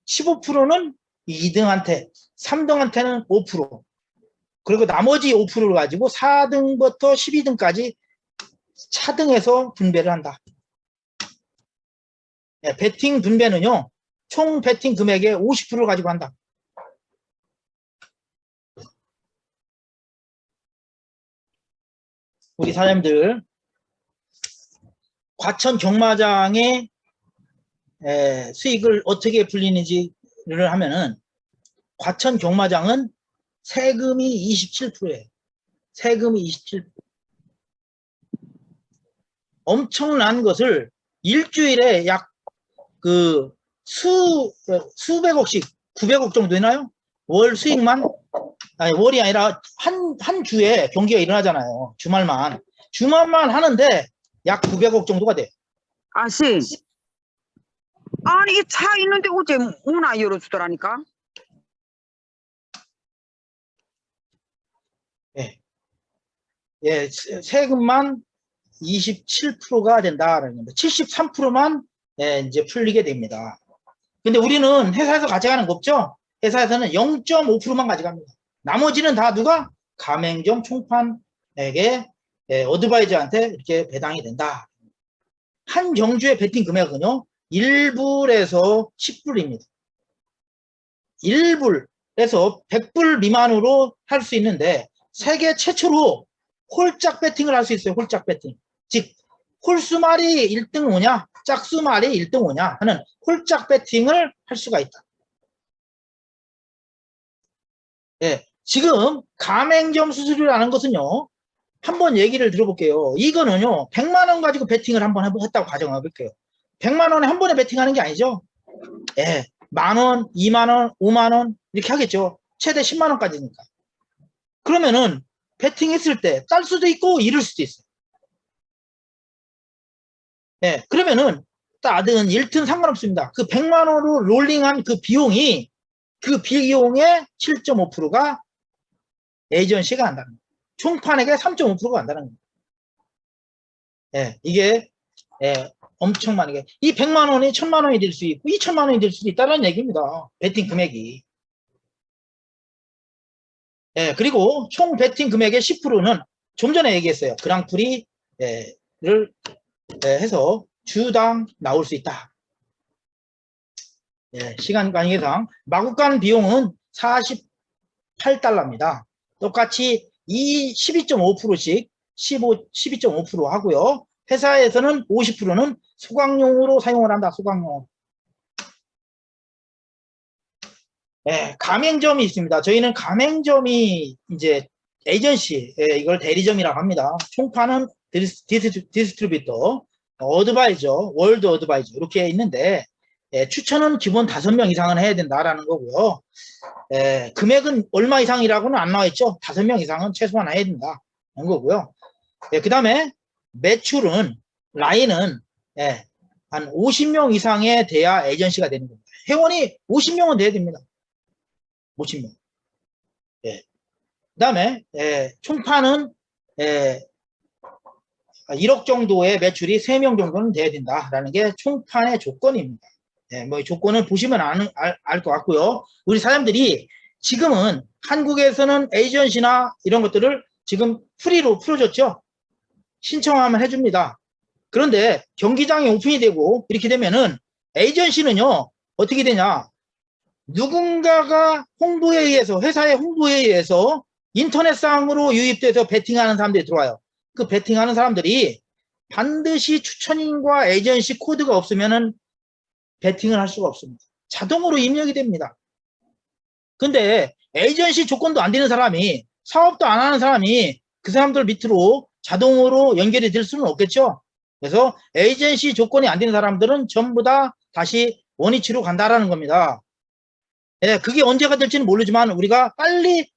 15%는 2등한테, 3등한테는 5%. 그리고 나머지 5%를 가지고 4등부터 12등까지 차등해서 분배를 한다. 베팅 분배는요, 총 베팅 금액의 50%를 가지고 한다. 우리 사장님들, 과천 경마장의 수익을 어떻게 불리는지를 하면은, 과천 경마장은 세금이 27%예요. 세금이 27%. 엄청난 것을 일주일에 약 수백억씩, 900억 정도 되나요? 월 수익만? 아니, 월이 아니라 한 주에 경기가 일어나잖아요. 주말만 하는데 약 900억 정도가 돼요. 아씨, 아니 이게 차 있는데 어제 문화 열어주더라니까. 세금만 27%가 된다라는 겁니다. 73%만 이제 풀리게 됩니다. 근데 우리는 회사에서 가져가는 거 없죠? 회사에서는 0.5%만 가져갑니다. 나머지는 다 누가? 가맹점 총판에게 어드바이저한테 이렇게 배당이 된다. 한 경주의 베팅 금액은요, 1불에서 10불입니다. 1불에서 100불 미만으로 할 수 있는데 세계 최초로 홀짝 배팅을 할 수 있어요. 홀짝 배팅. 즉 홀수말이 1등 오냐, 짝수말이 1등 오냐 하는 홀짝 배팅을 할 수가 있다. 지금 가맹점 수수료라는 것은요, 한번 얘기를 들어볼게요. 이거는요, 100만 원 가지고 베팅을 한번 했다고 가정해 볼게요. 100만 원에 한 번에 베팅하는 게 아니죠. 만 원, 2만 원, 5만 원 이렇게 하겠죠. 최대 10만 원까지니까. 그러면은 베팅했을 때 딸 수도 있고 잃을 수도 있어요. 그러면은 따든 잃든 상관없습니다. 그 100만 원으로 롤링한 그 비용의 7.5%가 에이전시가 한다는 거예요. 총판에게 3.5%가 한다는 거예요. 이게 엄청 많은 게, 이 100만 원이 1000만 원이 될 수 있고 2000만 원이 될 수도 있다는 얘기입니다. 베팅 금액이. 그리고 총 베팅 금액의 10%는 좀 전에 얘기했어요. 그랑프리를 해서 주당 나올 수 있다. 예, 시간 관계상 마구간 비용은 48달러입니다. 똑같이 이 12.5%씩 12.5% 하고요. 회사에서는 50%는 소각용으로 사용을 한다. 소각용. 예, 가맹점이 있습니다. 저희는 가맹점이 이제 에이전시, 예, 이걸 대리점이라고 합니다. 총판은 디스트리뷰터, 어드바이저, 월드 어드바이저 이렇게 있는데, 예, 추천은 기본 5명 이상은 해야 된다라는 거고요. 예, 금액은 얼마 이상이라고는 안 나와 있죠. 5명 이상은 최소한 해야 된다는 거고요. 예, 그 다음에 매출은 라인은 예, 한 50명 이상에 돼야 에이전시가 되는 겁니다. 회원이 50명은 돼야 됩니다. 50명. 예. 그 다음에 예, 총판은 예, 1억 정도의 매출이 3명 정도는 돼야 된다라는 게 총판의 조건입니다. 예, 뭐 조건을 보시면 알 것 같고요. 우리 사람들이 지금은 한국에서는 에이전시나 이런 것들을 지금 프리로 풀어줬죠. 신청하면 해줍니다. 그런데 경기장이 오픈이 되고 이렇게 되면은 에이전시는요 어떻게 되냐, 누군가가 홍보에 의해서, 회사의 홍보에 의해서 인터넷상으로 유입돼서 베팅하는 사람들이 들어와요. 그 베팅하는 사람들이 반드시 추천인과 에이전시 코드가 없으면은 베팅을 할 수가 없습니다. 자동으로 입력이 됩니다. 근데 에이전시 조건도 안 되는 사람이, 사업도 안 하는 사람이 그 사람들 밑으로 자동으로 연결이 될 수는 없겠죠. 그래서 에이전시 조건이 안 되는 사람들은 전부 다 다시 원위치로 간다라는 겁니다. 예, 그게 언제가 될지는 모르지만 우리가 빨리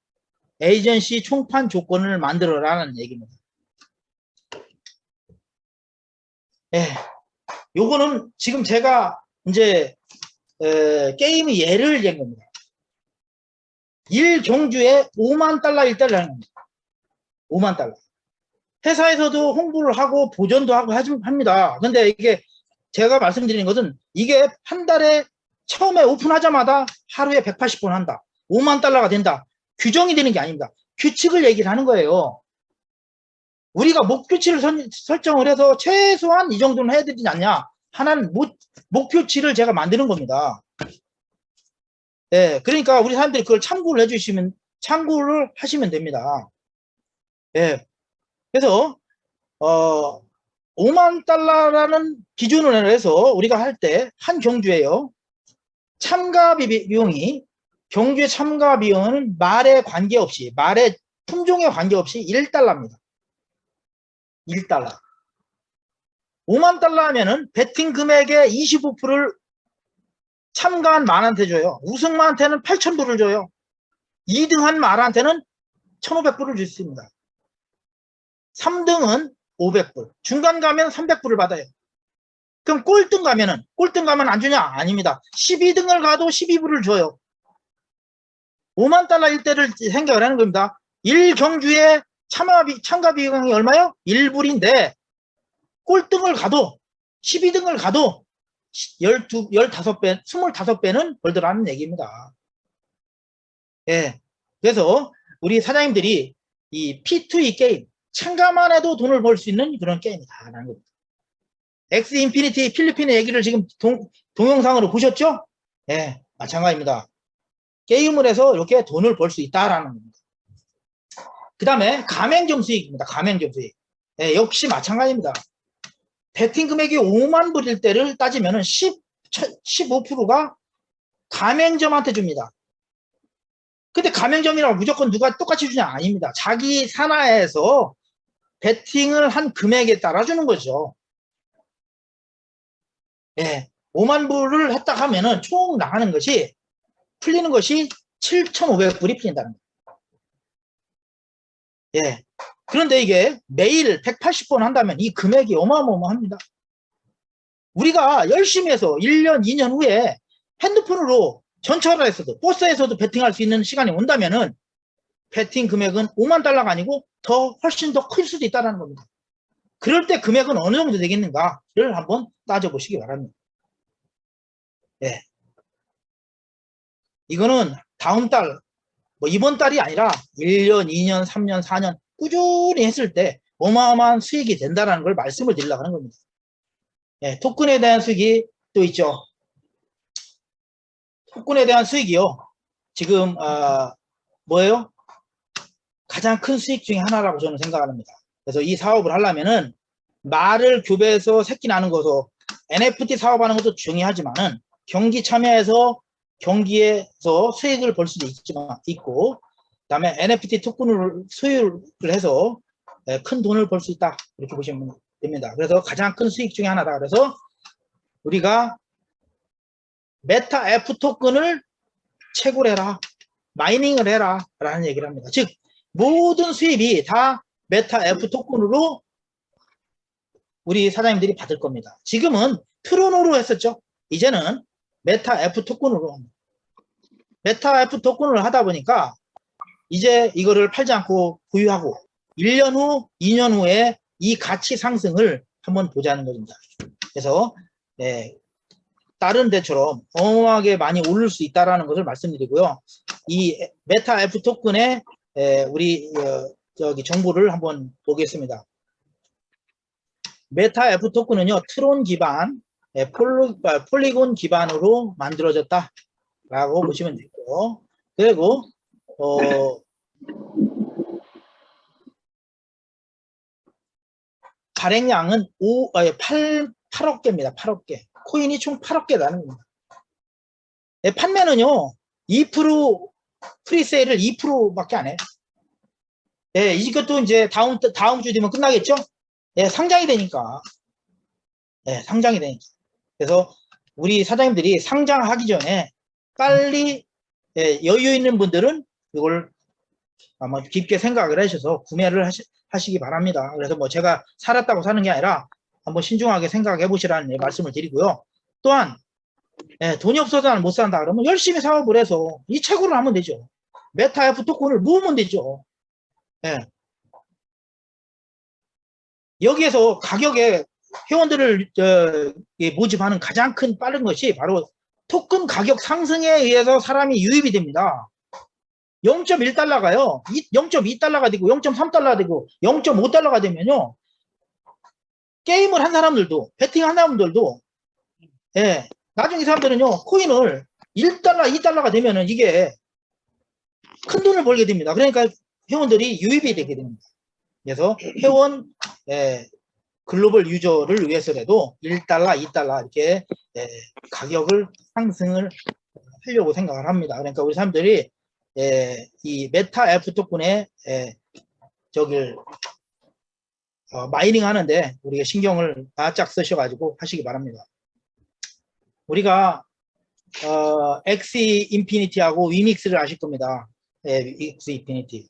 에이전시 총판 조건을 만들어라는 얘기입니다. 예, 요거는 지금 제가 이제 게임의 예를 낸 겁니다. 1경주에 5만 달러 일대를 하는 겁니다. 5만 달러. 회사에서도 홍보를 하고 보전도 하고 합니다. 근데 이게 제가 말씀드리는 것은 이게 한 달에 처음에 오픈하자마자 하루에 180번 한다. 5만 달러가 된다. 규정이 되는 게 아닙니다. 규칙을 얘기를 하는 거예요. 우리가 목표치를 설정을 해서 최소한 이 정도는 해야 되지 않냐 하는 목표치를 제가 만드는 겁니다. 예, 그러니까 우리 사람들이 그걸 참고를 하시면 됩니다. 예, 그래서 5만 달러라는 기준을 해서 우리가 할 때 한 경주에요, 참가 비용이, 경주의 참가 비용은 말에 관계없이, 말의 품종에 관계없이 1달러입니다. 1달러. 5만 달러 하면은 베팅 금액의 25%를 참가한 말한테 줘요. 우승만한테는 8,000불을 줘요. 2등한 말한테는 1,500불을 줄 수 있습니다. 3등은 500불. 중간 가면 300불을 받아요. 그럼 꼴등 가면 안 주냐? 아닙니다. 12등을 가도 12불을 줘요. 5만 달러 일대를 생각을 하는 겁니다. 1경주에 참가 비용이 얼마요? 1불인데 꼴등을 가도 12등을 가도 15배, 25배는 벌더라는 얘기입니다. 예. 그래서 우리 사장님들이 이 P2E 게임, 참가만 해도 돈을 벌 수 있는 그런 게임이다라는 겁니다. 엑스 인피니티 필리핀의 얘기를 지금 동영상으로 보셨죠? 예, 마찬가지입니다. 게임을 해서 이렇게 돈을 벌 수 있다라는 겁니다. 그 다음에 가맹점 수익입니다. 가맹점 수익. 예, 역시 마찬가지입니다. 베팅 금액이 5만 불일 때를 따지면 15%가 가맹점한테 줍니다. 근데 가맹점이라고 무조건 누가 똑같이 주냐? 아닙니다. 자기 산하에서 베팅을 한 금액에 따라 주는 거죠. 예, 5만 불을 했다 하면은 총 나가는 것이, 풀리는 것이 7,500불이 풀린다는 거예요. 예. 그런데 이게 매일 180번 한다면 이 금액이 어마어마합니다. 우리가 열심히 해서 1년, 2년 후에 핸드폰으로 전철에서도 버스에서도 베팅할 수 있는 시간이 온다면은 베팅 금액은 5만 달러가 아니고 훨씬 더 클 수도 있다는 겁니다. 그럴 때 금액은 어느 정도 되겠는가를 한번 따져보시기 바랍니다. 예. 이거는 다음 달, 뭐 이번 달이 아니라 1년, 2년, 3년, 4년 꾸준히 했을 때 어마어마한 수익이 된다는 걸 말씀을 드리려고 하는 겁니다. 예, 토큰에 대한 수익이 또 있죠. 토큰에 대한 수익이요. 지금 뭐예요? 가장 큰 수익 중에 하나라고 저는 생각합니다. 그래서 이 사업을 하려면은 말을 교배해서 새끼 나는 것도 NFT 사업하는 것도 중요하지만은 경기 참여해서 경기에서 수익을 벌 수도 있고 그다음에 NFT 토큰을 소유를 해서 큰 돈을 벌 수 있다 이렇게 보시면 됩니다. 그래서 가장 큰 수익 중에 하나다. 그래서 우리가 메타 F 토큰을 채굴 해라, 마이닝을 해라 라는 얘기를 합니다. 즉 모든 수입이 다 메타 F 토큰으로 우리 사장님들이 받을 겁니다. 지금은 트론으로 했었죠. 이제는 메타 F 토큰으로 합니다. 메타 F 토큰을 하다 보니까 이제 이거를 팔지 않고 보유하고 1년 후, 2년 후에 이 가치 상승을 한번 보자는 겁니다. 그래서 다른 데처럼 어마어마하게 많이 오를 수 있다는 것을 말씀드리고요. 이 메타 F 토큰의 우리 저기 정보를 한번 보겠습니다. 메타 F 토큰은요, 트론 기반, 폴리곤 기반으로 만들어졌다라고 보시면 되고요. 그리고 발행량은 8억 개입니다. 8억 개. 코인이 총 8억 개라는 겁니다. 판매는요, 2% 프리세일을 2%밖에 안 해요. 이것도 이제 다음 주 되면 끝나겠죠? 상장이 되니까. 상장이 되니까. 그래서 우리 사장님들이 상장하기 전에 빨리 여유 있는 분들은 이걸 아마 깊게 생각을 하셔서 구매를 하시기 바랍니다. 그래서 뭐 제가 살았다고 사는 게 아니라 한번 신중하게 생각해 보시라는 말씀을 드리고요. 또한 돈이 없어서 나는 못 산다 그러면 열심히 사업을 해서 이 채굴을 하면 되죠. 메타 F 토큰을 모으면 되죠. 여기에서 가격에 회원들을 모집하는 가장 큰 빠른 것이 바로 토큰 가격 상승에 의해서 사람이 유입이 됩니다. 0.1달러가요. 0.2달러가 되고 0.3달러가 되고 0.5달러가 되면요. 게임을 한 사람들도 배팅한 사람들도 나중에 사람들은요. 코인을 1달러, 2달러가 되면은 이게 큰 돈을 벌게 됩니다. 그러니까 회원들이 유입이 되게 됩니다. 그래서 회원 글로벌 유저를 위해서라도 1달러, 2달러 이렇게 가격을 상승을 하려고 생각을 합니다. 그러니까 우리 사람들이 이 메타 F 토큰에 마이닝 하는데 우리가 신경을 바짝 쓰셔가지고 하시기 바랍니다. 우리가 엑시 인피니티하고 위믹스를 아실 겁니다. 엑시 인피니티.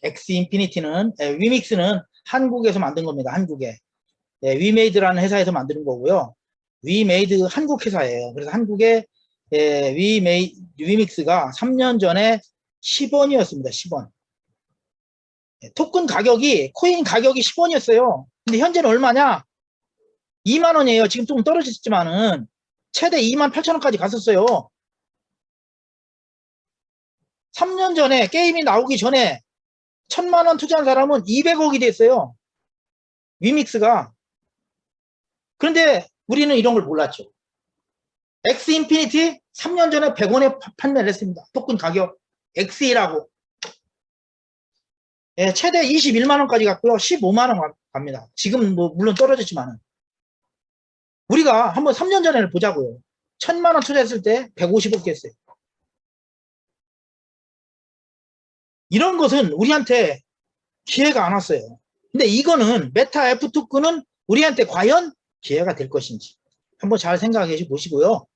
엑시 인피니티는 위믹스는 한국에서 만든 겁니다. 한국에. 위메이드라는 회사에서 만드는 거고요. 위메이드 한국 회사예요. 그래서 한국에 위믹스가 3년 전에 10원이었습니다. 10원. 토큰 가격이 코인 가격이 10원이었어요. 근데 현재는 얼마냐? 2만 원이에요. 지금 좀 떨어졌지만은 최대 28,000원까지 갔었어요. 3년 전에 게임이 나오기 전에 1,000만 원 투자한 사람은 200억이 됐어요. 위믹스가. 그런데 우리는 이런 걸 몰랐죠. 엑스 인피니티 3년 전에 100원에 판매를 했습니다. 토큰 가격 XE라고. 최대 21만 원까지 갔고요. 15만 원 갑니다. 지금 뭐 물론 떨어졌지만은. 우리가 한번 3년 전에를 보자고요. 1,000만 원 투자했을 때 150억 했어요. 이런 것은 우리한테 기회가 안 왔어요. 근데 이거는 메타 F 토큰은 우리한테 과연 기회가 될 것인지 한번 잘 생각해 보시고요.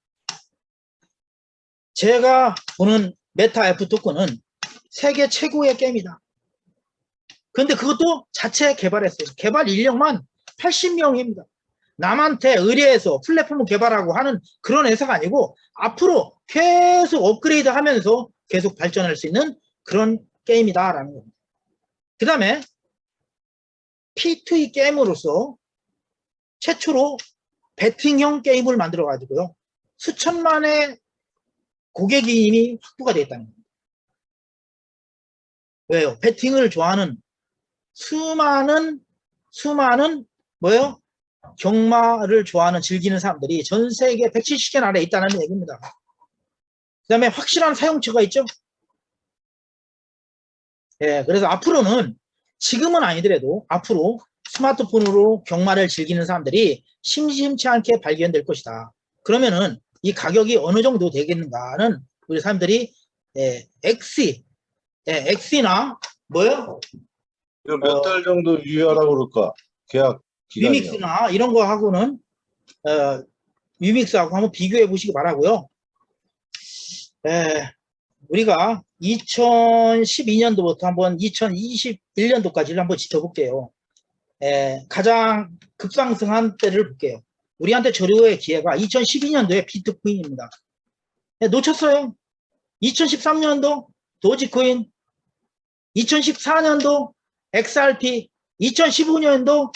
제가 보는 메타 F 토큰은 세계 최고의 게임이다. 그런데 그것도 자체 개발했어요. 개발 인력만 80명입니다. 남한테 의뢰해서 플랫폼을 개발하고 하는 그런 회사가 아니고 앞으로 계속 업그레이드 하면서 계속 발전할 수 있는 그런 게임이다라는 겁니다. 그 다음에 P2E 게임으로서 최초로 배팅형 게임을 만들어 가지고요. 수천만의 고객이 이미 확보가 되어 있다는 겁니다. 왜요? 배팅을 좋아하는 수많은 뭐예요? 경마를 좋아하는 즐기는 사람들이 전 세계 170개 나라에 있다는 얘기입니다. 그 다음에 확실한 사용처가 있죠. 예, 그래서 앞으로는 지금은 아니더라도 앞으로 스마트폰으로 경마를 즐기는 사람들이 심심치 않게 발견될 것이다. 그러면은 이 가격이 어느 정도 되겠는가는 우리 사람들이 엑시나 뭐요? 몇 달 정도 유효하라고 그럴까? 계약 기간이요. 위믹스나 이런 거 하고는 위믹스하고 한번 비교해 보시기 바라고요. 우리가 2012년도부터 한번 2021년도까지를 한번 지켜볼게요. 가장 급상승한 때를 볼게요. 우리한테 저류의 기회가 2012년도에 비트코인입니다. 놓쳤어요. 2013년도 도지코인, 2014년도 XRP, 2015년도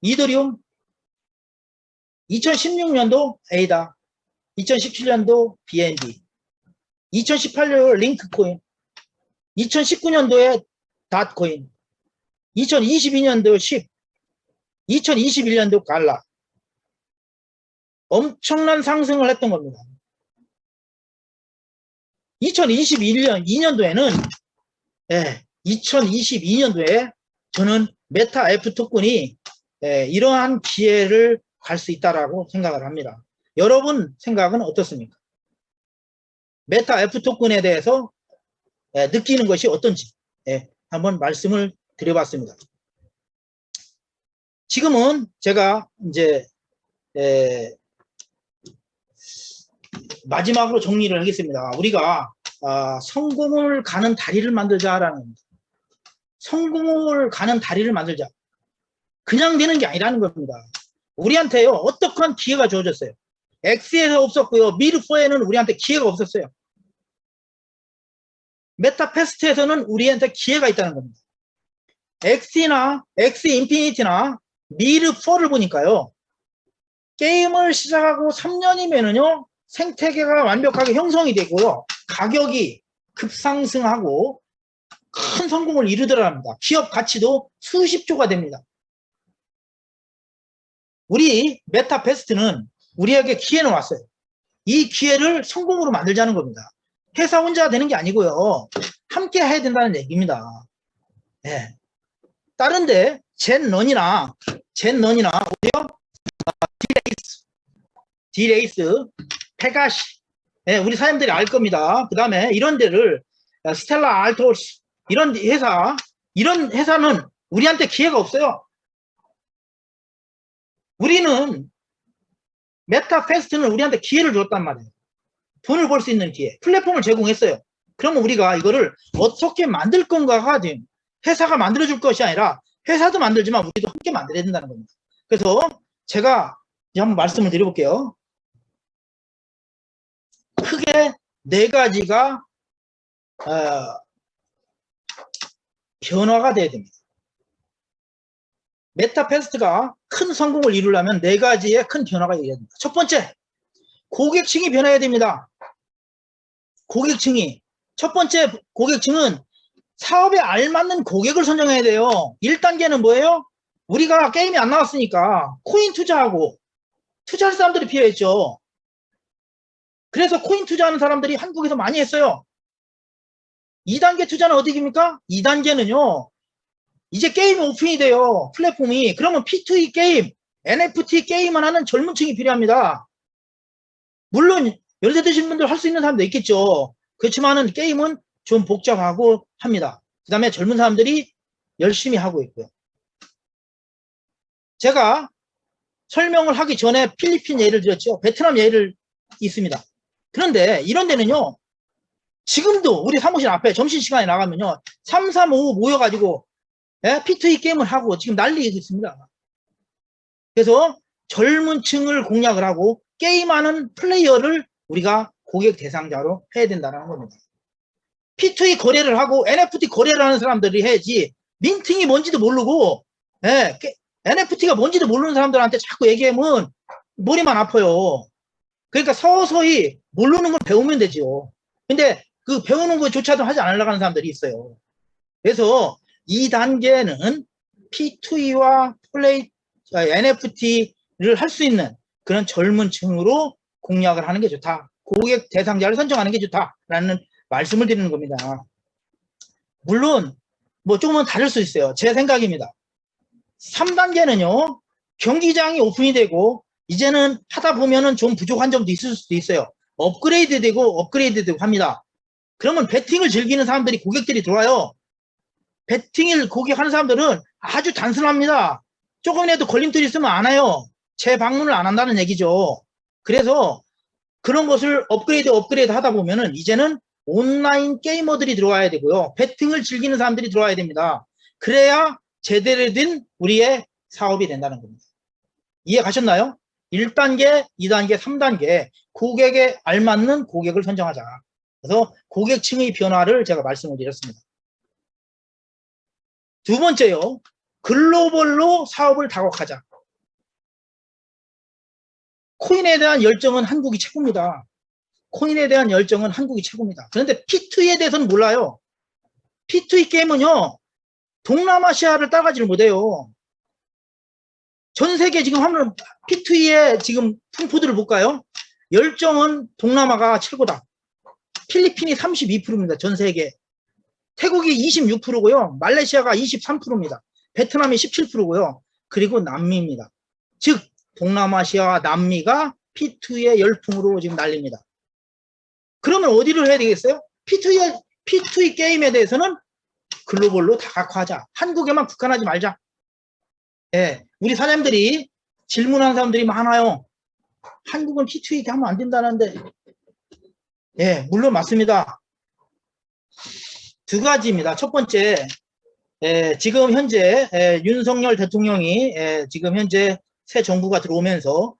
이더리움, 2016년도 에이다, 2017년도 BNB, 2018년도 링크코인, 2019년도에 닷코인, 2022년도 10, 2021년도 갈라. 엄청난 상승을 했던 겁니다. 2022년도에는 2022년도에 저는 메타 F 토큰이 이러한 기회를 갈 수 있다라고 생각을 합니다. 여러분 생각은 어떻습니까? 메타 F 토큰에 대해서 느끼는 것이 어떤지 한번 말씀을 드려봤습니다. 지금은 제가 이제 마지막으로 정리를 하겠습니다. 우리가 성공을 가는 다리를 만들자라는, 성공을 가는 다리를 만들자. 그냥 되는 게 아니라는 겁니다. 우리한테요 어떡한 기회가 주어졌어요. X에서 없었고요, 미르4에는 우리한테 기회가 없었어요. 메타패스트에서는 우리한테 기회가 있다는 겁니다. X나 X 인피니티나 미르4를 보니까요, 게임을 시작하고 3년이면은요 생태계가 완벽하게 형성이 되고요, 가격이 급상승하고 큰 성공을 이루더랍니다. 기업 가치도 수십조가 됩니다. 우리 메타패스트는 우리에게 기회는 왔어요. 이 기회를 성공으로 만들자는 겁니다. 회사 혼자 되는 게 아니고요, 함께 해야 된다는 얘기입니다. 다른데 젠런이나 어디요? 디레이스, 페가시, 우리 사람들이 알 겁니다. 그 다음에 이런 데를 스텔라 알토스, 이런 회사는 우리한테 기회가 없어요. 우리는 메타패스트는 우리한테 기회를 줬단 말이에요. 돈을 벌 수 있는 기회, 플랫폼을 제공했어요. 그러면 우리가 이거를 어떻게 만들 건가가 지금 회사가 만들어줄 것이 아니라 회사도 만들지만 우리도 함께 만들어야 된다는 겁니다. 그래서 제가 이제 한번 말씀을 드려볼게요. 크게 4가지가 변화가 돼야 됩니다. 메타패스트가 큰 성공을 이루려면 4가지의 큰 변화가 있어야 됩니다. 첫 번째, 고객층이 변해야 됩니다. 고객층이. 첫 번째 고객층은 사업에 알맞는 고객을 선정해야 돼요. 1단계는 뭐예요? 우리가 게임이 안 나왔으니까 코인 투자하고, 투자할 사람들이 필요했죠. 그래서 코인 투자하는 사람들이 한국에서 많이 했어요. 2단계 투자는 어디입니까? 2단계는요, 이제 게임이 오픈이 돼요. 플랫폼이. 그러면 P2E 게임, NFT 게임을 하는 젊은 층이 필요합니다. 물론 연세 드신 분들 할 수 있는 사람도 있겠죠. 그렇지만은 게임은 좀 복잡하고 합니다. 그 다음에 젊은 사람들이 열심히 하고 있고요. 제가 설명을 하기 전에 필리핀 예를 들었죠. 베트남 예를 있습니다. 그런데 이런 데는요, 지금도 우리 사무실 앞에 점심시간에 나가면요 3, 3, 5 모여가지고 P2E 게임을 하고 지금 난리 있습니다. 그래서 젊은 층을 공략을 하고 게임하는 플레이어를 우리가 고객 대상자로 해야 된다는 겁니다. P2E 거래를 하고 NFT 거래를 하는 사람들이 해야지, 민팅이 뭔지도 모르고 NFT가 뭔지도 모르는 사람들한테 자꾸 얘기하면 머리만 아파요. 그러니까 서서히 모르는 걸 배우면 되죠. 근데 그 배우는 것조차도 하지 않으려고 하는 사람들이 있어요. 그래서 2단계는 P2E와 NFT 할 수 있는 그런 젊은 층으로 공략을 하는 게 좋다. 고객 대상자를 선정하는 게 좋다라는 말씀을 드리는 겁니다. 물론 뭐 조금은 다를 수 있어요. 제 생각입니다. 3단계는요. 경기장이 오픈이 되고 이제는 하다 보면은 좀 부족한 점도 있을 수도 있어요. 업그레이드 되고 합니다. 그러면 배팅을 즐기는 사람들이 고객들이 들어와요. 배팅을 고객하는 사람들은 아주 단순합니다. 조금이라도 걸림돌이 있으면 안 와요. 재방문을 안 한다는 얘기죠. 그래서 그런 것을 업그레이드 하다 보면은 이제는 온라인 게이머들이 들어와야 되고요. 배팅을 즐기는 사람들이 들어와야 됩니다. 그래야 제대로 된 우리의 사업이 된다는 겁니다. 이해 가셨나요? 1단계, 2단계, 3단계 고객에 알맞는 고객을 선정하자. 그래서 고객층의 변화를 제가 말씀을 드렸습니다. 두 번째요. 글로벌로 사업을 다각화하자. 코인에 대한 열정은 한국이 최고입니다. 코인에 대한 열정은 한국이 최고입니다. 그런데 P2E에 대해서는 몰라요. P2E 게임은요. 동남아시아를 따라가지를 못해요. 전 세계 지금 한번 P2E의 지금 풍포들을 볼까요? 열정은 동남아가 최고다. 필리핀이 32%입니다. 전 세계. 태국이 26%고요. 말레이시아가 23%입니다. 베트남이 17%고요. 그리고 남미입니다. 즉 동남아시아와 남미가 P2E의 열풍으로 지금 날립니다. 그러면 어디를 해야 되겠어요? P2E 게임에 대해서는 글로벌로 다각화하자. 한국에만 국한하지 말자. 예, 우리 사장님들이 질문하는 사람들이 많아요. 한국은 P2E 하면 안 된다는데. 예, 물론 맞습니다. 두 가지입니다. 첫 번째, 지금 현재 윤석열 대통령이 지금 현재 새 정부가 들어오면서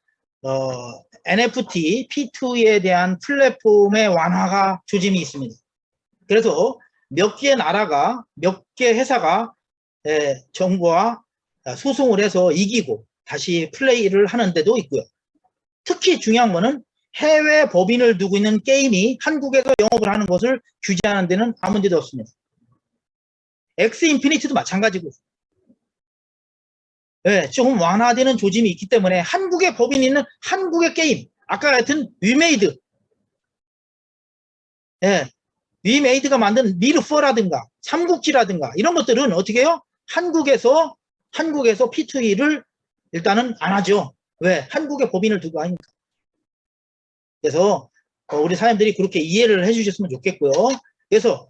NFT, P2E에 대한 플랫폼의 완화가 조짐이 있습니다. 그래서 몇 개 나라가, 몇 개 회사가 정부와 소송을 해서 이기고 다시 플레이를 하는 데도 있고요. 특히 중요한 거는 해외 법인을 두고 있는 게임이 한국에서 영업을 하는 것을 규제하는 데는 아무 문제도 없습니다. 엑스 인피니티도 마찬가지고. 네, 조금 완화되는 조짐이 있기 때문에 한국의 법인이 있는 한국의 게임, 아까 같은 위메이드, 위메이드가 만든 미르4라든가 삼국지라든가 이런 것들은 어떻게 해요? 한국에서 P2E를 일단은 안 하죠. 왜? 한국의 법인을 두고 하니까. 그래서 우리 사장님들이 그렇게 이해를 해주셨으면 좋겠고요. 그래서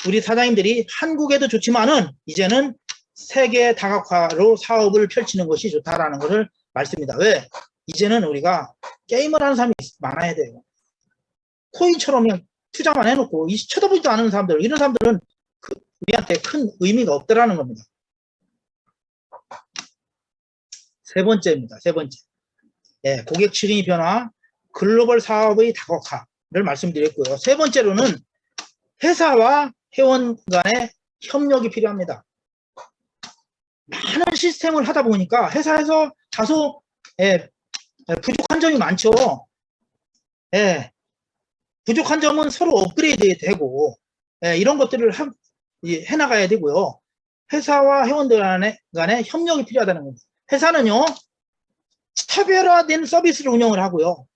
우리 사장님들이 한국에도 좋지만은 이제는 세계 다각화로 사업을 펼치는 것이 좋다라는 것을 말씀입니다. 왜? 이제는 우리가 게임을 하는 사람이 많아야 돼요. 코인처럼 그냥 투자만 해놓고 쳐다보지도 않는 사람들, 이런 사람들은 우리한테 큰 의미가 없더라는 겁니다. 세 번째입니다. 세 번째. 고객 출입 변화, 글로벌 사업의 다각화를 말씀드렸고요. 세 번째로는 회사와 회원 간의 협력이 필요합니다. 많은 시스템을 하다 보니까 회사에서 다소 부족한 점이 많죠. 부족한 점은 서로 업그레이드 되고 이런 것들을 해나가야 되고요. 회사와 회원들 간의 협력이 필요하다는 겁니다. 회사는요. 차별화된 서비스를 운영을 하고요.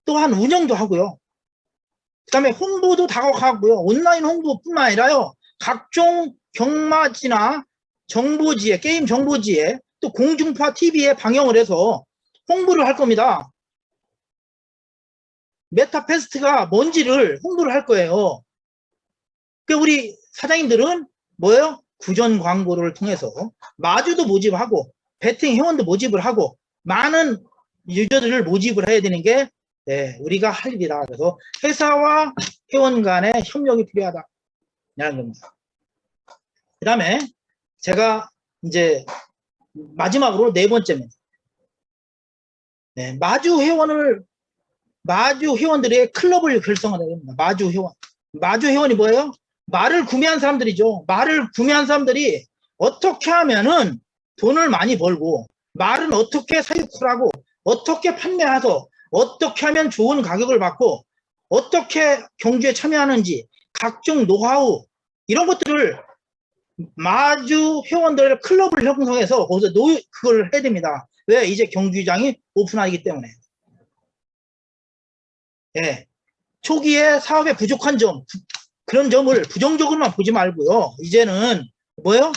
또한 운영도 하고요. 그 다음에 홍보도 다각화하고요. 온라인 홍보뿐만 아니라요. 각종 경마지나 정보지에, 게임 정보지에 또 공중파 TV에 방영을 해서 홍보를 할 겁니다. 메타페스트가 뭔지를 홍보를 할 거예요. 그 우리 사장님들은 뭐예요? 구전 광고를 통해서 마주도 모집하고 배팅 회원도 모집을 하고 많은 유저들을 모집을 해야 되는 게 우리가 할 일이다. 그래서 회사와 회원 간의 협력이 필요하다는 겁니다. 그 다음에 제가 이제 마지막으로 네 번째입니다. 마주 회원들의 클럽을 결성하는 겁니다. 마주 회원. 마주 회원이 뭐예요? 말을 구매한 사람들이죠. 말을 구매한 사람들이 어떻게 하면은 돈을 많이 벌고, 말은 어떻게 사육을 하고, 어떻게 판매해서, 어떻게 하면 좋은 가격을 받고, 어떻게 경주에 참여하는지, 각종 노하우, 이런 것들을 마주 회원들 클럽을 형성해서 거기서 그걸 해야 됩니다. 왜? 이제 경기장이 오픈하기 때문에. 예. 초기에 사업에 부족한 점, 그런 점을 부정적으로만 보지 말고요. 이제는 뭐예요?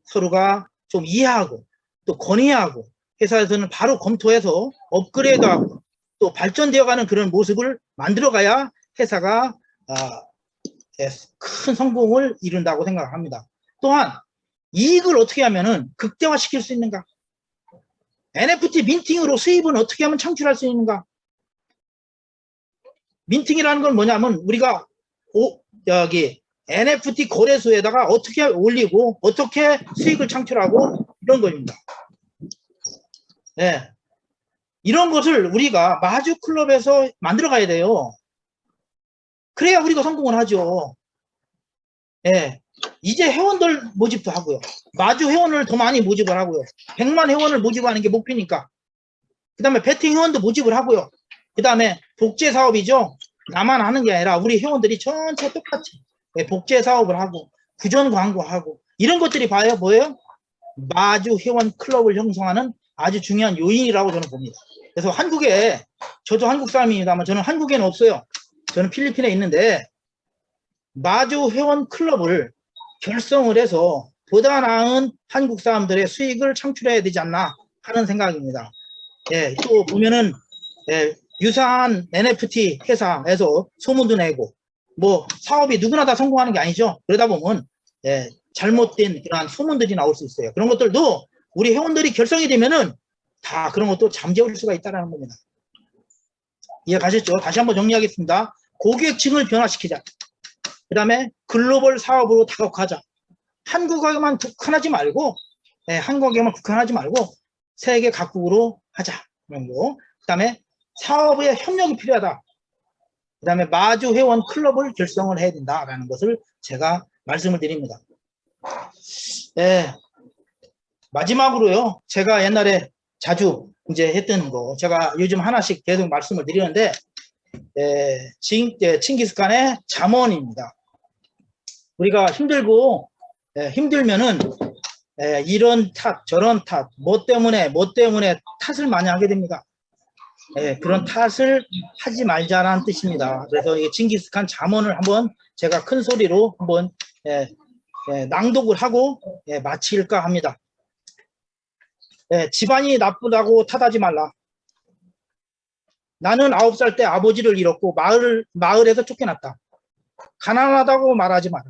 서로가 좀 이해하고 또 건의하고 회사에서는 바로 검토해서 업그레이드하고 또 발전되어가는 그런 모습을 만들어가야 회사가 큰 성공을 이룬다고 생각합니다. 또한 이익을 어떻게 하면은 극대화시킬 수 있는가? NFT 민팅으로 수입은 어떻게 하면 창출할 수 있는가? 민팅이라는 건 뭐냐면 우리가 여기 NFT 거래소에다가 어떻게 올리고 어떻게 수익을 창출하고 이런 겁니다. 네. 이런 것을 우리가 마주 클럽에서 만들어 가야 돼요. 그래야 우리가 성공을 하죠. 예. 이제 회원들 모집도 하고요. 마주 회원을 더 많이 모집을 하고요. 100만 회원을 모집하는 게 목표니까. 그 다음에 베팅 회원도 모집을 하고요. 그 다음에 복제 사업이죠. 나만 하는 게 아니라 우리 회원들이 전체 똑같이 복제 사업을 하고 구전 광고하고 이런 것들이 봐요. 뭐예요? 마주 회원 클럽을 형성하는 아주 중요한 요인이라고 저는 봅니다. 그래서 한국에, 저도 한국 사람입니다만 저는 한국에는 없어요. 저는 필리핀에 있는데 마주 회원 클럽을 결성을 해서 보다 나은 한국 사람들의 수익을 창출해야 되지 않나 하는 생각입니다. 예, 또 보면은 유사한 NFT 회사에서 소문도 내고 뭐 사업이 누구나 다 성공하는 게 아니죠. 그러다 보면 잘못된 그런 소문들이 나올 수 있어요. 그런 것들도 우리 회원들이 결성이 되면은 다 그런 것도 잠재울 수가 있다는 겁니다. 이해 가셨죠? 다시 한번 정리하겠습니다. 고객층을 변화시키자. 그 다음에 글로벌 사업으로 다각화하자. 한국에만 국한하지 말고, 한국에만 국한하지 말고 세계 각국으로 하자. 그런 거. 그 다음에 사업의 협력이 필요하다. 그 다음에 마주 회원 클럽을 결성을 해야 된다라는 것을 제가 말씀을 드립니다. 마지막으로요. 제가 옛날에 자주 이제 했던 거, 제가 요즘 하나씩 계속 말씀을 드리는데, 칭기스칸의 잠언입니다. 우리가 힘들고, 힘들면은, 이런 탓, 저런 탓, 뭐 때문에 탓을 많이 하게 됩니다. 그런 탓을 하지 말자라는 뜻입니다. 그래서 이 칭기스칸 잠언을 한번 제가 큰 소리로 한번 낭독을 하고 마칠까 합니다. 집안이 나쁘다고 탓하지 말라. 나는 9살 때 아버지를 잃었고 마을에서 쫓겨났다. 가난하다고 말하지 마라.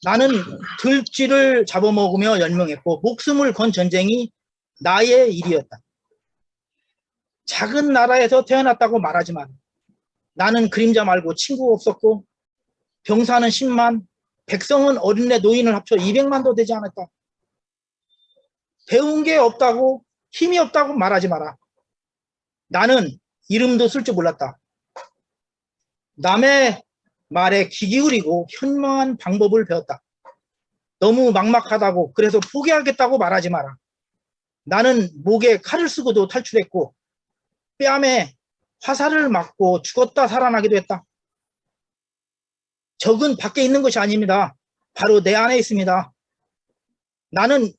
나는 들쥐를 잡아먹으며 연명했고 목숨을 건 전쟁이 나의 일이었다. 작은 나라에서 태어났다고 말하지 마라. 나는 그림자 말고 친구가 없었고 병사는 10만, 백성은 어린애 노인을 합쳐 200만도 되지 않았다. 배운 게 없다고, 힘이 없다고 말하지 마라. 나는 이름도 쓸 줄 몰랐다. 남의 말에 귀 기울이고 현명한 방법을 배웠다. 너무 막막하다고 그래서 포기하겠다고 말하지 마라. 나는 목에 칼을 쓰고도 탈출했고 뺨에 화살을 맞고 죽었다 살아나기도 했다. 적은 밖에 있는 것이 아닙니다. 바로 내 안에 있습니다. 나는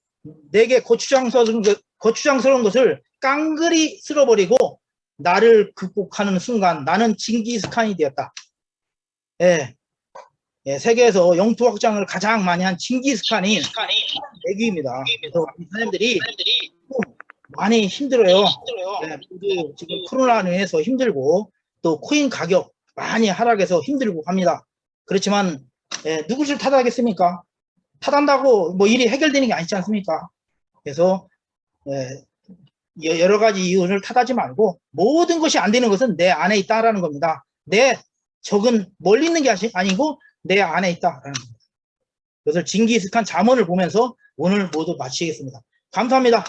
내게 고추장스러운 것을 깡그리 쓸어버리고 나를 극복하는 순간 나는 칭기스칸이 되었다. 세계에서 영토 확장을 가장 많이 한 칭기스칸이 내기입니다. 그래서 사람들이 많이 힘들어요. 모두 지금 코로나로 인해서 힘들고 또 코인 가격 많이 하락해서 힘들고 합니다. 그렇지만 누구를 탓하겠습니까? 탓한다고 뭐 일이 해결되는 게 아니지 않습니까? 그래서 여러 가지 이유를 탓하지 말고 모든 것이 안 되는 것은 내 안에 있다라는 겁니다. 내 적은 멀리 있는 게 아니고 내 안에 있다라는 겁니다. 그래서 징기스칸 잠언을 보면서 오늘 모두 마치겠습니다. 감사합니다.